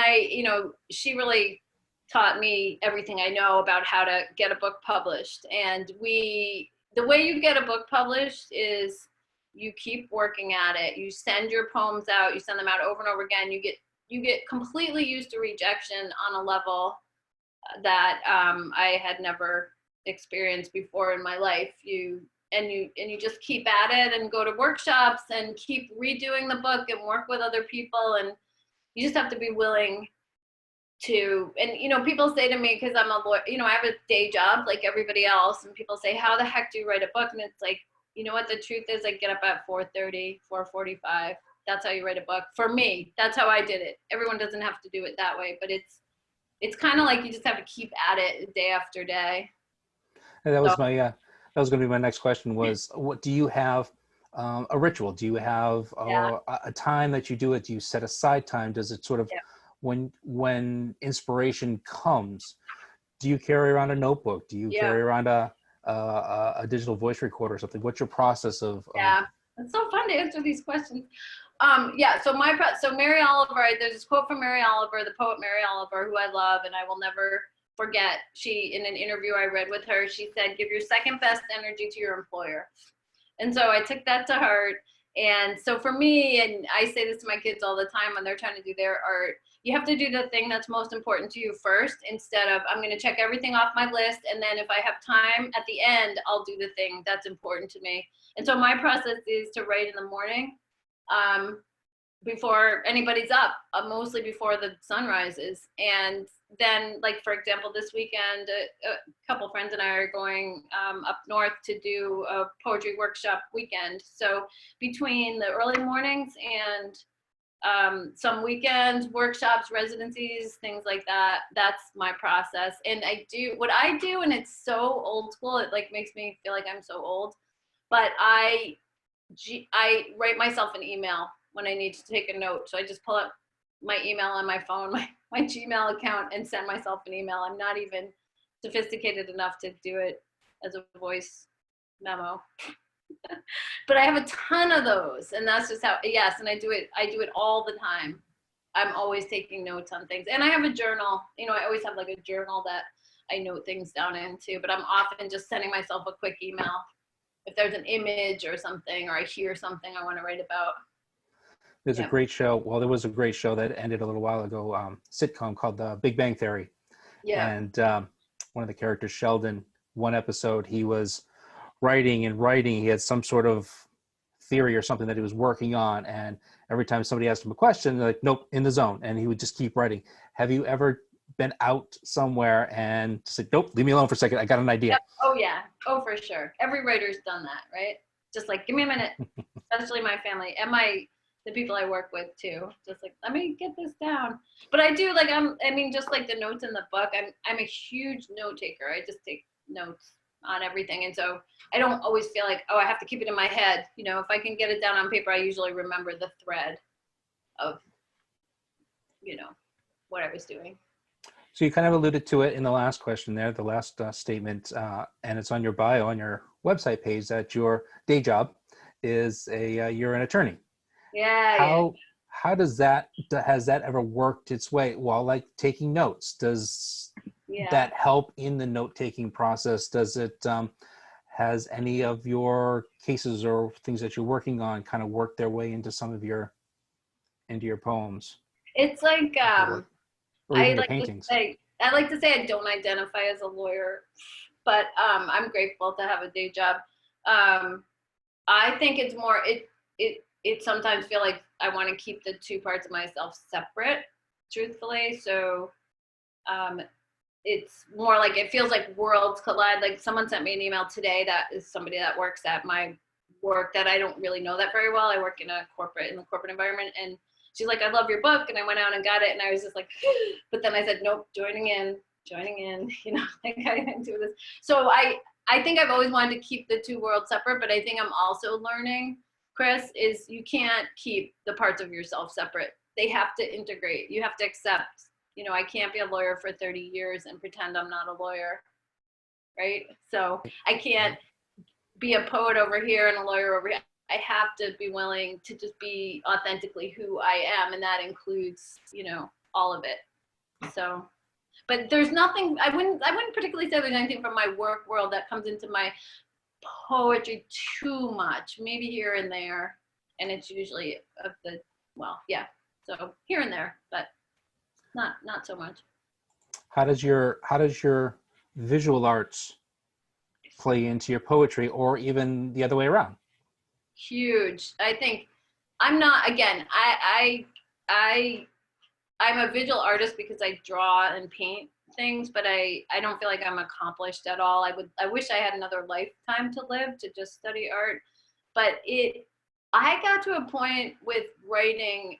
she really taught me everything I know about how to get a book published. And the way you get a book published is you keep working at it. You send your poems out, you send them out over and over again. You get completely used to rejection on a level that I had never experienced before in my life. You just keep at it and go to workshops and keep redoing the book and work with other people, and you just have to be willing to. And people say to me, because I'm a lawyer, I have a day job like everybody else, and people say, how the heck do you write a book? And it's like, what the truth is, I get up at 4:30, 4:45. That's how you write a book. For me, that's how I did it. Everyone doesn't have to do it that way, but it's kind of like you just have to keep at it day after day. And that was that was going to be my next question. Was what do you have a ritual? Do you have a time that you do it? Do you set aside time? Does it sort of when inspiration comes? Do you carry around a notebook? Do you carry around a digital voice recorder or something? What's your process of? It's so fun to answer these questions. So Mary Oliver, there's this quote from Mary Oliver, the poet Mary Oliver, who I love and I will never forget. In an interview I read with her, she said, give your second best energy to your employer. And so I took that to heart. And so for me, and I say this to my kids all the time when they're trying to do their art, you have to do the thing that's most important to you first, instead of I'm going to check everything off my list, and then if I have time at the end, I'll do the thing that's important to me. And so my process is to write in the morning. before anybody's up, mostly before the sun rises. And then, like, for example, this weekend, a couple friends and I are going up north to do a poetry workshop weekend. So between the early mornings and some weekends, workshops, residencies, things like that, that's my process. And I do what I do, and it's so old school, it like makes me feel like I'm so old, but I write myself an email when I need to take a note. So I just pull up my email on my phone, my Gmail account, and send myself an email. I'm not even sophisticated enough to do it as a voice memo. But I have a ton of those, and that's just how, yes, and I do it all the time. I'm always taking notes on things. And I have a journal, you know, I always have like a journal that I note things down into, but I'm often just sending myself a quick email if there's an image or something, or I hear something I want to write about. There's a great show. Well, there was a great show that ended a little while ago, sitcom called The Big Bang Theory. Yeah. And one of the characters, Sheldon, one episode, he was writing. He had some sort of theory or something that he was working on. And every time somebody asked him a question, they're like, nope, in the zone. And he would just keep writing. Have you ever been out somewhere and said, nope, leave me alone for a second, I got an idea? Yep. Oh yeah. Oh, for sure. Every writer's done that, right? Just like, give me a minute. Especially my family and the people I work with too. Just like, let me get this down. But I do, like, just like the notes in the book, I'm a huge note taker. I just take notes on everything. And so I don't always feel like, oh, I have to keep it in my head. You know, if I can get it down on paper, I usually remember the thread of, you know, what I was doing. So you kind of alluded to it in the last question there, the last statement, and it's on your bio, on your website page, that your day job is you're an attorney. Yeah. How has that ever worked its way? Well, like taking notes, does that help in the note-taking process? Does it, has any of your cases or things that you're working on kind of worked their way into some of your poems? It's like, or even your paintings? I like to say I don't identify as a lawyer, but I'm grateful to have a day job. I think it's more, it sometimes feel like I want to keep the two parts of myself separate, truthfully. So it's more like, it feels like worlds collide. Like someone sent me an email today that is somebody that works at my work that I don't really know that very well. I work in the corporate environment, and she's like, I love your book. And I went out and got it. And I was just like, but then I said, nope, joining in, you know, like I didn't do this. So I think I've always wanted to keep the two worlds separate, but I think I'm also learning, Chris, is you can't keep the parts of yourself separate. They have to integrate. You have to accept, you know, I can't be a lawyer for 30 years and pretend I'm not a lawyer, right? So I can't be a poet over here and a lawyer over here. I have to be willing to just be authentically who I am, and that includes, you know, all of it. So, but there's nothing, I wouldn't particularly say there's anything from my work world that comes into my poetry too much, maybe here and there, and it's usually of the, well, yeah, so here and there, but not so much. How does your visual arts play into your poetry, or even the other way around? Huge. I think I'm not, again, I'm a visual artist because I draw and paint things, but I don't feel like I'm accomplished at all. I wish I had another lifetime to live to just study art, but I got to a point with writing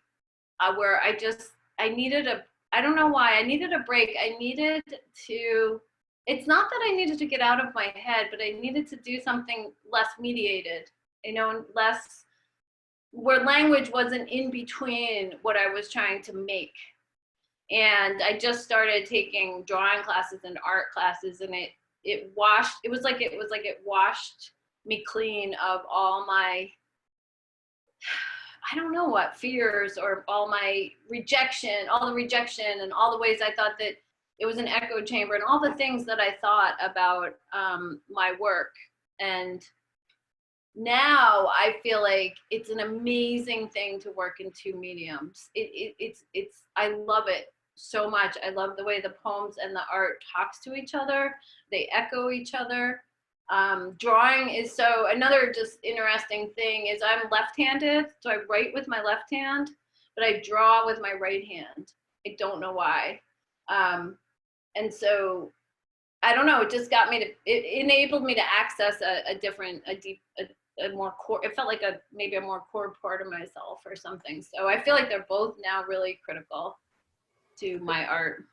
where I needed I don't know why, I needed a break. I needed to, it's not that I needed to get out of my head, but I needed to do something less mediated, you know, less, where language wasn't in between what I was trying to make. And I just started taking drawing classes and art classes, and it was like it washed me clean of all my, I don't know what, fears, or all my rejection, and all the ways I thought that it was an echo chamber, and all the things that I thought about my work. And now I feel like it's an amazing thing to work in two mediums. I love it so much. I love the way the poems and the art talks to each other. They echo each other. Drawing is so, another just interesting thing is I'm left-handed, so I write with my left hand. but I draw with my right hand. I don't know why. And so I don't know, it just got me to, it enabled me to access a more core, it felt like maybe a more core part of myself or something. So I feel like they're both now really critical to my art.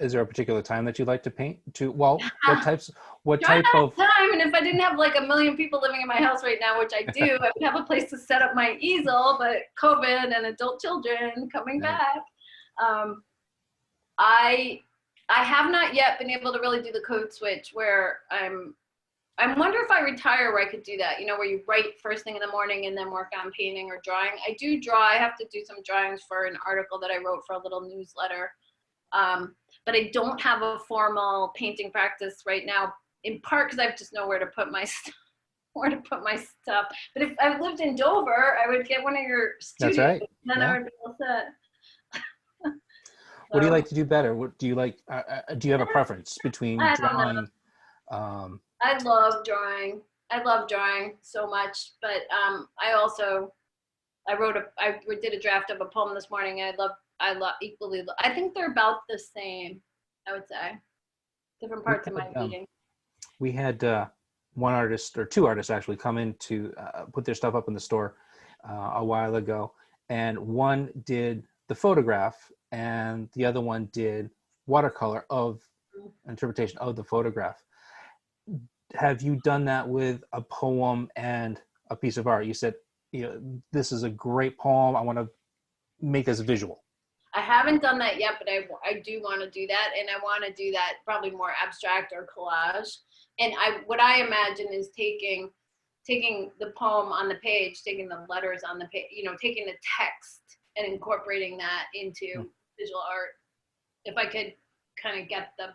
Is there a particular time that you like to paint? What Try type to of? have time, and if I didn't have like a million people living in my house right now, which I do, I would have a place to set up my easel, but COVID and adult children coming back. I have not yet been able to really do the code switch where I wonder if I retire where I could do that, you know, where you write first thing in the morning and then work on painting or drawing. I do draw. I have to do some drawings for an article that I wrote for a little newsletter. But I don't have a formal painting practice right now, in part because I just know where to put my stuff. But if I lived in Dover, I would get one of your studios. That's right. Then Yeah. I would be all set. What do you like to do better? What do you like? Do you have a preference between I don't drawing? I love drawing. I love drawing so much, but I did a draft of a poem this morning. I love equally. I think they're about the same, I would say. Different parts of my reading. We had one artist, or two artists actually, come in to put their stuff up in the store a while ago, and one did the photograph and the other one did watercolor of interpretation of the photograph. Have you done that with a poem and a piece of art? You said, you know, this is a great poem, I want to make this visual. I haven't done that yet, but I do want to do that, and I want to do that probably more abstract or collage. And what I imagine is taking the poem on the page, taking the letters on the page, you know, taking the text and incorporating that into visual art. If I could kind of get the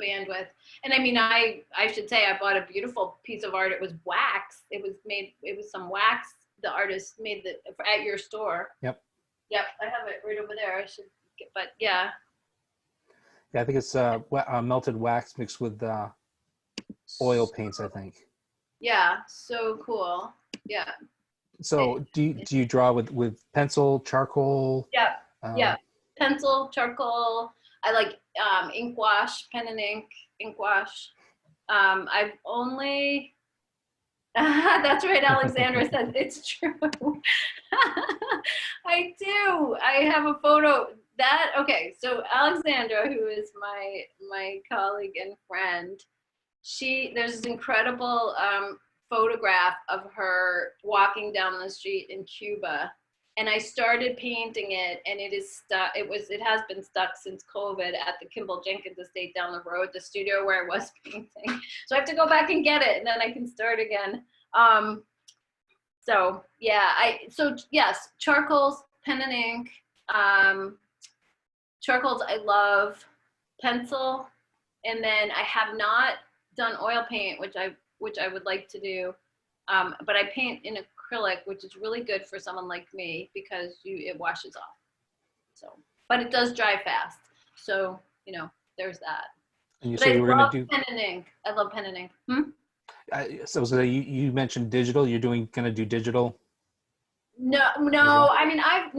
bandwidth. And I mean, I should say I bought a beautiful piece of art. It was wax. It was some wax. The artist made at your store. Yep. Yep, I have it right over there. I should but yeah. Yeah, I think it's melted wax mixed with oil paints, I think. Yeah, so cool. Yeah. So do you draw with pencil, charcoal? Yeah. Yeah. Pencil, charcoal. I like ink wash, pen and ink wash. I've only that's right, Alexandra said it's true. I do. I have a photo so Alexandra, who is my colleague and friend, there's this incredible photograph of her walking down the street in Cuba. And I started painting it, and it is stuck. It has been stuck since COVID at the Kimball Jenkins estate down the road, the studio where I was painting. So I have to go back and get it, and then I can start again. So yeah, yes, charcoals, pen and ink. Charcoals I love, pencil, and then I have not done oil paint, which I would like to do. But I paint in acrylic, which is really good for someone like me because it washes off. So, but it does dry fast. So, you know, there's that. And you said you were going to do pen and ink. I love pen and ink. So you mentioned digital. You're going to do digital? No. I mean, I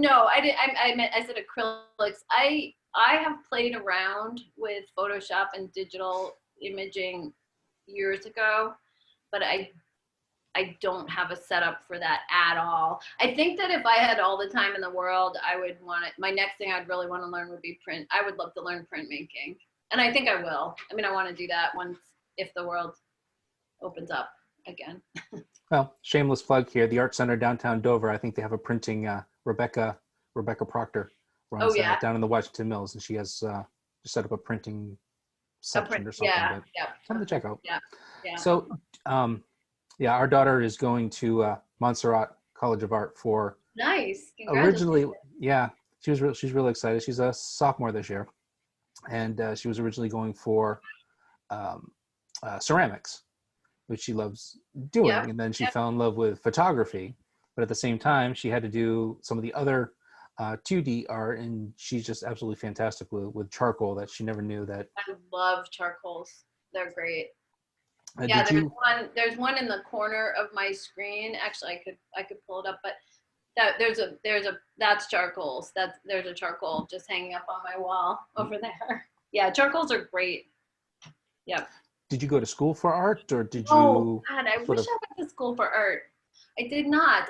said acrylics. I have played around with Photoshop and digital imaging years ago, but I don't have a setup for that at all. I think that if I had all the time in the world, I would want it. My next thing I'd really want to learn would be print. I would love to learn printmaking. And I think I will. I mean, I want to do that if the world opens up again. Well, shameless plug here. The Art Center downtown Dover, I think they have a printing, Rebecca Proctor runs down in the Washington Mills, and she has just set up a printing section or something. Yeah. Something to check out. Yeah. So, yeah, our daughter is going to Montserrat College of Art for. Nice. Originally, yeah, she's really excited. She's a sophomore this year, and she was originally going for ceramics, which she loves doing. Yep. And then she fell in love with photography, but at the same time, she had to do some of the other 2D art, and she's just absolutely fantastic with charcoal that she never knew that. I love charcoals. They're great. There's one in the corner of my screen. Actually, I could pull it up, but That's charcoals. There's a charcoal just hanging up on my wall over there. Yeah, charcoals are great. Yep. Did you go to school for art, or did Oh you God, I sort wish of? I went to school for art. I did not.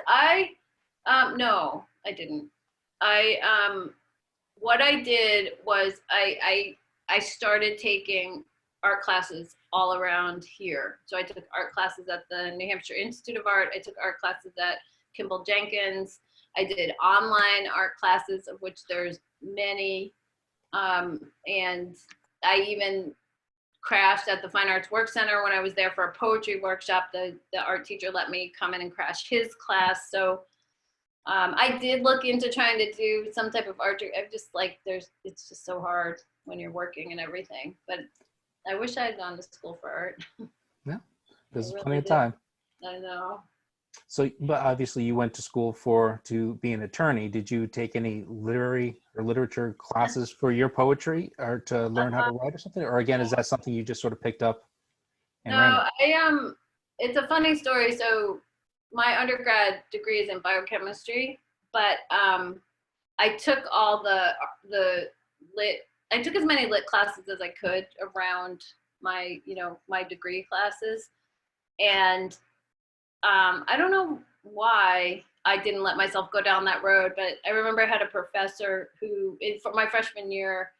No, I didn't. What I did was I started taking art classes all around here. So I took art classes at the New Hampshire Institute of Art. I took art classes at Kimball Jenkins. I did online art classes, of which there's many. And I even crashed at the Fine Arts Work Center when I was there for a poetry workshop. The art teacher let me come in and crash his class. So I did look into trying to do some type of art. I'm just like, it's just so hard when you're working and everything. But I wish I had gone to school for art. Yeah, there's really plenty of did. time. I know. So, but obviously you went to school to be an attorney. Did you take any literary or literature classes for your poetry, or to learn how to write or something? Or again, is that something you just sort of picked up and ran with? No, it's a funny story. So my undergrad degree is in biochemistry, but I took all I took as many lit classes as I could around my degree classes. And I don't know why I didn't let myself go down that road, but I remember I had a professor who, for my freshman year,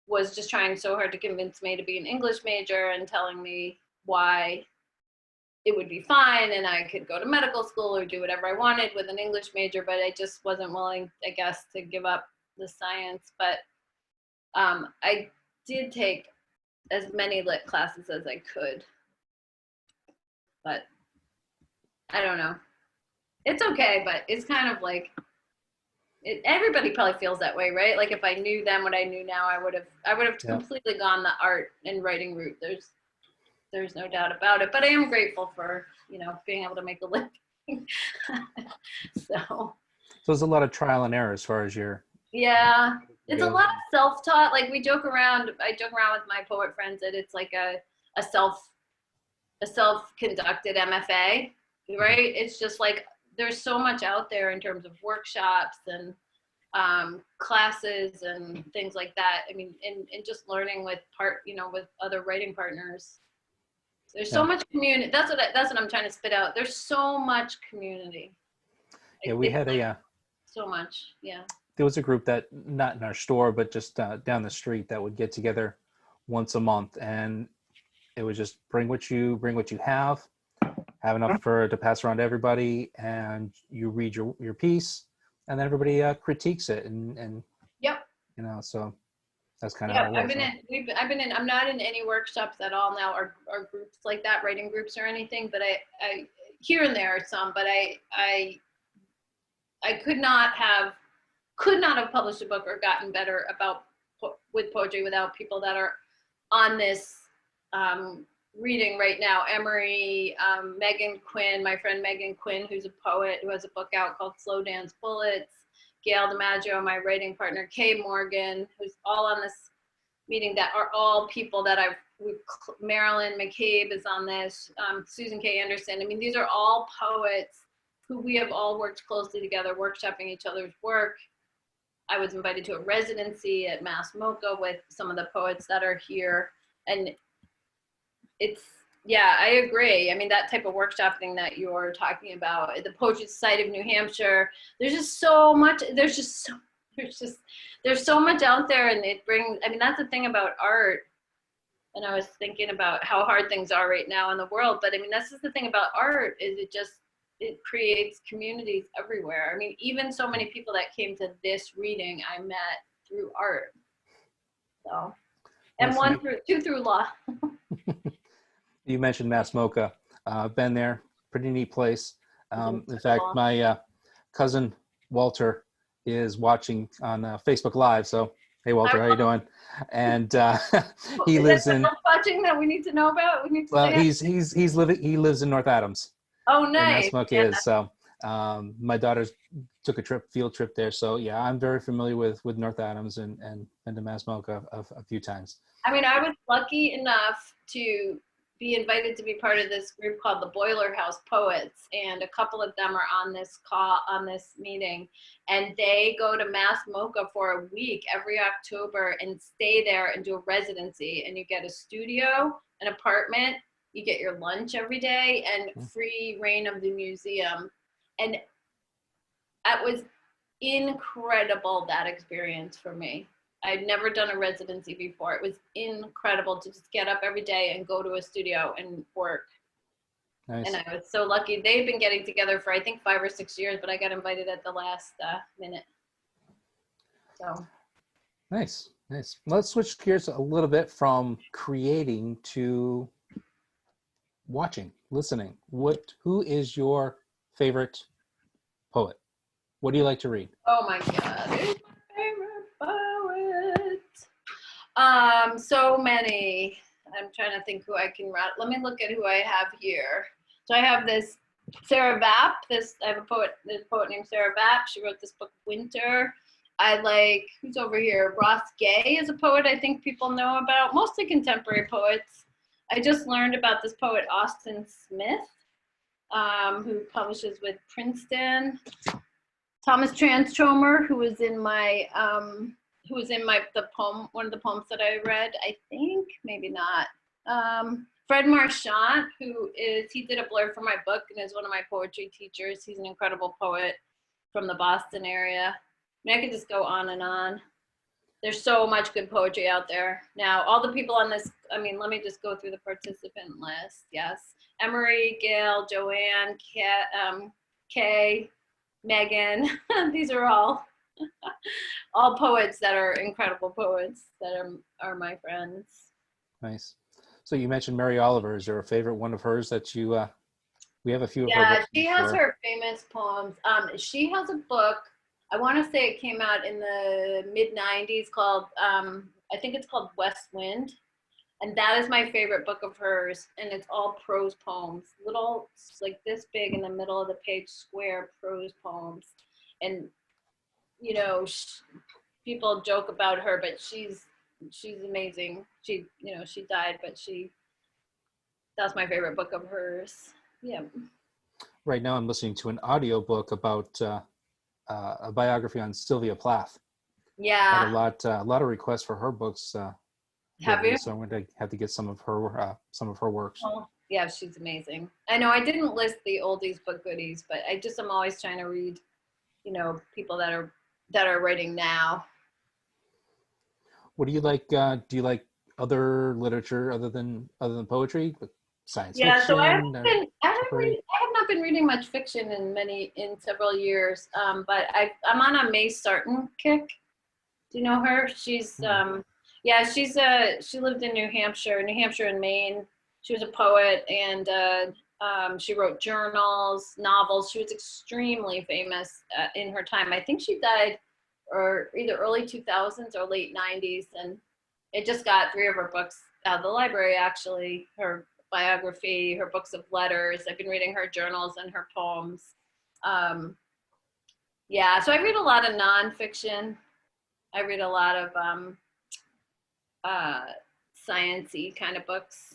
was just trying so hard to convince me to be an English major and telling me why it would be fine and I could go to medical school or do whatever I wanted with an English major, but I just wasn't willing, I guess, to give up the science. But I did take as many lit classes as I could, but I don't know. It's okay, but it's kind of like, everybody probably feels that way, right? Like if I knew then what I knew now, I would have completely gone the art and writing route. There's no doubt about it. But I am grateful for, being able to make a living. So there's a lot of trial and error as far as your. Yeah, it's a lot of self-taught. Like I joke around with my poet friends that it's like a self-conducted MFA, right? It's just like there's so much out there in terms of workshops and classes and things like that. I mean, and just learning with other writing partners. There's so much community. That's what I'm trying to spit out. There's so much community. Yeah, we had so much. Yeah. There was a group that, not in our store, but just down the street, that would get together once a month, and it was just bring what you have enough to pass around to everybody, and you read your piece, and then everybody critiques it, and yep. So that's kind of how it was. I've been in. I'm not in any workshops at all now, or groups like that, writing groups or anything. But I here and there are some. But I could not have published a book or gotten better with poetry without people that are on this reading right now. Emery, Megan Quinn, my friend Megan Quinn, who's a poet who has a book out called Slow Dance Bullets. Gail DiMaggio, my writing partner, Kay Morgan, who's all on this meeting, that are all people that Marilyn McCabe is on this, Susan K. Anderson. I mean, these are all poets who we have all worked closely together, workshopping each other's work. I was invited to a residency at Mass MoCA with some of the poets that are here. And I agree. I mean, that type of workshopping that you're talking about, the Poetry Society of New Hampshire, there's so much out there, and that's the thing about art. And I was thinking about how hard things are right now in the world, but I mean, that's just the thing about art, is it creates communities everywhere. I mean, even so many people that came to this reading, I met through art. So, and two through law. You mentioned Mass MoCA. Been there, pretty neat place. In fact, my cousin Walter is watching on Facebook Live. So, hey Walter, how you doing? And he lives in. Watching that we need to know about. We need to. He lives in North Adams. Oh, nice. Mass MoCA is. So, my daughters took a field trip there. So yeah, I'm very familiar with North Adams and been to Mass MoCA a few times. I mean, I was lucky enough to be invited to be part of this group called the Boiler House Poets, and a couple of them are on this meeting, and they go to Mass MoCA for a week every October and stay there and do a residency, and you get a studio, an apartment, you get your lunch every day, and free reign of the museum. And that was incredible, that experience for me. I'd never done a residency before. It was incredible to just get up every day and go to a studio and work. Nice. And I was so lucky. They've been getting together for, I think, 5 or 6 years, but I got invited at the last minute. So. Nice, nice. Let's switch gears a little bit from creating to watching, listening. Who is your favorite poet? What do you like to read? Oh my God, who's my favorite poet? So many. I'm trying to think who I can write. Let me look at who I have here. So I have this Sarah Vapp. I have a poet named Sarah Vapp. She wrote this book, Winter. I like, who's over here? Ross Gay is a poet I think people know about, mostly contemporary poets. I just learned about this poet, Austin Smith, who publishes with Princeton. Thomas Transtromer, who was in my the poem, one of the poems that I read, I think, maybe not. Fred Marchant, he did a blurb for my book and is one of my poetry teachers. He's an incredible poet from the Boston area. I mean, I could just go on and on. There's so much good poetry out there. Now, all the people on this, I mean, let me just go through the participant list. Yes, Emery, Gail, Joanne, Kay, Megan, these are all poets that are incredible poets that are my friends. Nice. So you mentioned Mary Oliver. Is there a favorite one of hers that you, we have a few of her books? Yeah, she has her famous poems. She has a book, I want to say it came out in the mid-90s called, I think it's called West Wind. And that is my favorite book of hers. And it's all prose poems, little, like this big in the middle of the page, square prose poems. And, you know, people joke about her, but she's amazing. She died, but that's my favorite book of hers. Yeah. Right now I'm listening to an audiobook about a biography on Sylvia Plath. Yeah. Had a lot of requests for her books. Have you? So I'm going to have to get some of her works. Oh, yeah, she's amazing. I know I didn't list the oldies but goodies, but I'm always trying to read, people that are writing now. What do you like? Do you like other literature other than poetry? Science fiction? Yeah, so I have not been reading much fiction in several years. But I'm on a May Sarton kick. Do you know her? She's she lived in New Hampshire and Maine. She was a poet, and she wrote journals, novels. She was extremely famous in her time. I think she died or either early 2000s or late 90s, and it just got 3 of her books out of the library, actually. Her biography, her books of letters. I've been reading her journals and her poems. So I read a lot of nonfiction. I read a lot of science-y kind of books,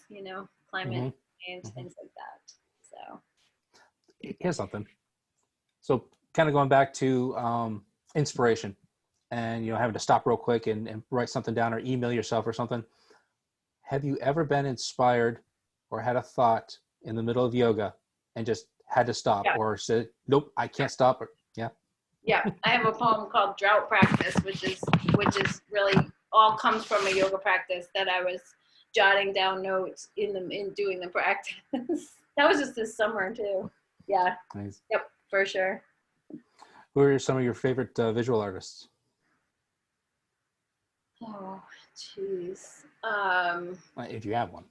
climate change, things like that. So here's something. So kind of going back to inspiration and, having to stop real quick and write something down or email yourself or something. Have you ever been inspired or had a thought in the middle of yoga and just had to stop or said, nope, I can't stop? Yeah, I have a poem called Drought Practice, which is really all comes from a yoga practice that I was jotting down notes in doing the practice. That was just this summer too. Yeah. Nice. Yep, for sure. Who are some of your favorite visual artists? Oh, jeez. If you have one.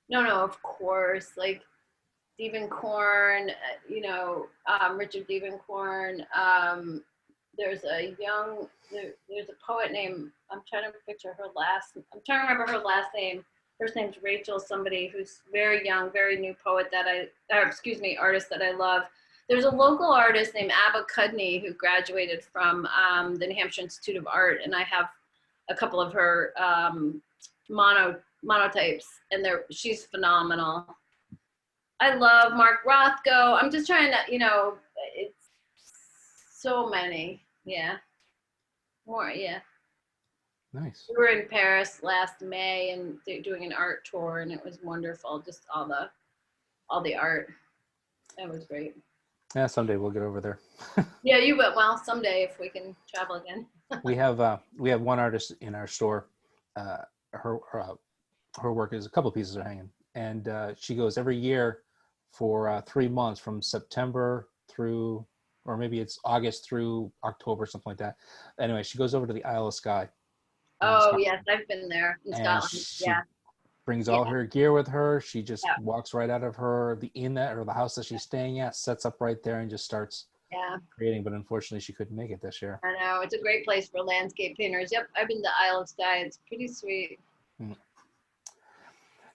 No, of course. Like Stephen Korn, Richard Devencorn. There's a poet named, I'm trying to remember her last name. First name's Rachel, somebody who's very young, very new poet artist that I love. There's a local artist named Abba Cudney who graduated from the New Hampshire Institute of Art, and I have a couple of her monotypes, and she's phenomenal. I love Mark Rothko. I'm just trying to, it's so many. Yeah. More, yeah. Nice. We were in Paris last May and doing an art tour, and it was wonderful. Just all the art. That was great. Yeah, someday we'll get over there. Yeah, you will. Well, someday if we can travel again. we have one artist in our store. Her work is a couple pieces are hanging, and she goes every year for 3 months from September through, or maybe it's August through October, something like that. Anyway, she goes over to the Isle of Skye. Oh yes, I've been there in Scotland. Yeah. Brings all her gear with her. She just Yeah. walks right out of the inn or the house that she's staying at, sets up right there, and just starts creating. But unfortunately, she couldn't make it this year. I know, it's a great place for landscape painters. Yep, I've been to Isle of Skye. It's pretty sweet.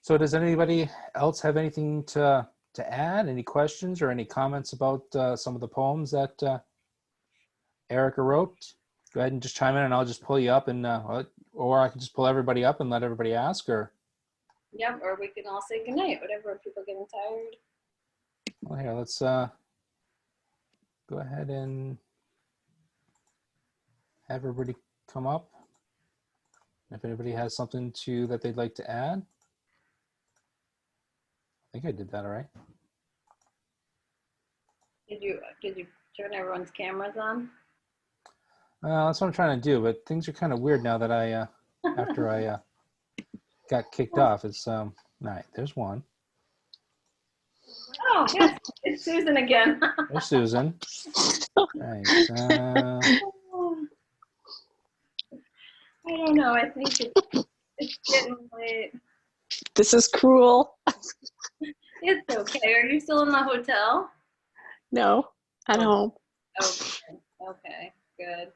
So, does anybody else have anything to add? Any questions or any comments about some of the poems that Erica wrote? Go ahead and just chime in, and I'll just pull you up, and or I can just pull everybody up and let everybody ask, or. Yep, or we can all say goodnight, whatever, if people are getting tired. Well, here, let's go ahead and have everybody come up. If anybody has something that they'd like to add. I think I did that all right. Did you turn everyone's cameras on? That's what I'm trying to do, but things are kind of weird now that I, after I got kicked off. It's, all right, there's one. Oh, yes, it's Susan again. There's Susan. Right. I don't know, I think it's getting late. This is cruel. It's okay. Are you still in the hotel? No, at home. Okay, good.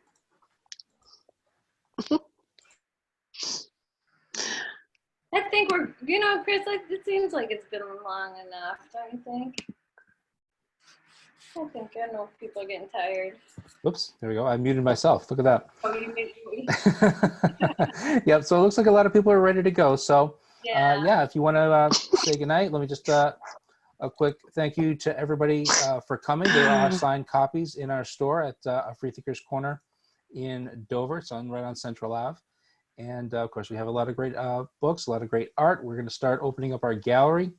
I think we're, Chris, it seems like it's been long enough, don't you think? I know people are getting tired. Whoops, there we go. I muted myself. Look at that. Oh, you made Yep, so it looks like a lot of people are ready to go. So, yeah. if you want to say goodnight, let me just a quick thank you to everybody for coming. There are signed copies in our store at a Free Thinker's Corner in Dover. It's right on Central Ave. And of course, we have a lot of great books, a lot of great art. We're going to start opening up our gallery.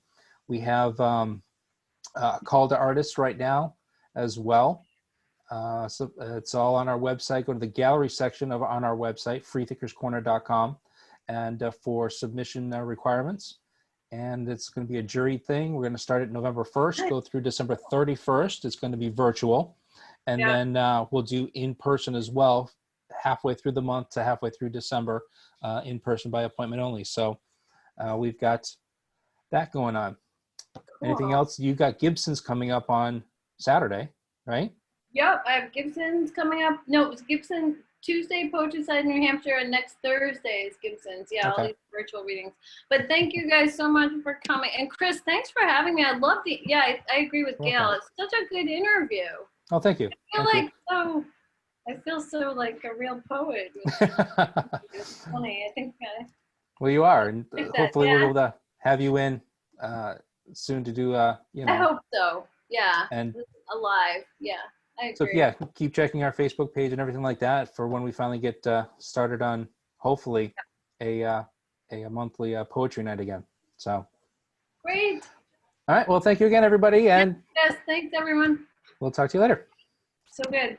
We have call to artists right now as well. So it's all on our website. Go to the gallery section on our website, freethinkerscorner.com, and for submission requirements. And it's going to be a jury thing. We're going to start it November 1st, go through December 31st. It's going to be virtual. And then we'll do in person as well, halfway through the month to halfway through December, in person by appointment only. So we've got that going on. Cool. Anything else? You got Gibson's coming up on Saturday, right? Yep, I have Gibson's coming up. No, it's Gibson Tuesday, Poetry Side, New Hampshire, and next Thursday is Gibson's. Yeah, all these virtual readings. But thank you guys so much for coming. And Chris, thanks for having me. I love I agree with Gail. It's such a good interview. Oh, thank you. I feel so like a real poet. It's funny. I think. Well, you are, and hopefully we'll be able to have you in soon to do. I hope so. Yeah. And alive. Yeah. I agree. So yeah, keep checking our Facebook page and everything like that for when we finally get started on hopefully a monthly poetry night again. So. Great. All right. Well, thank you again, everybody, and yes, thanks everyone. We'll talk to you later. So good.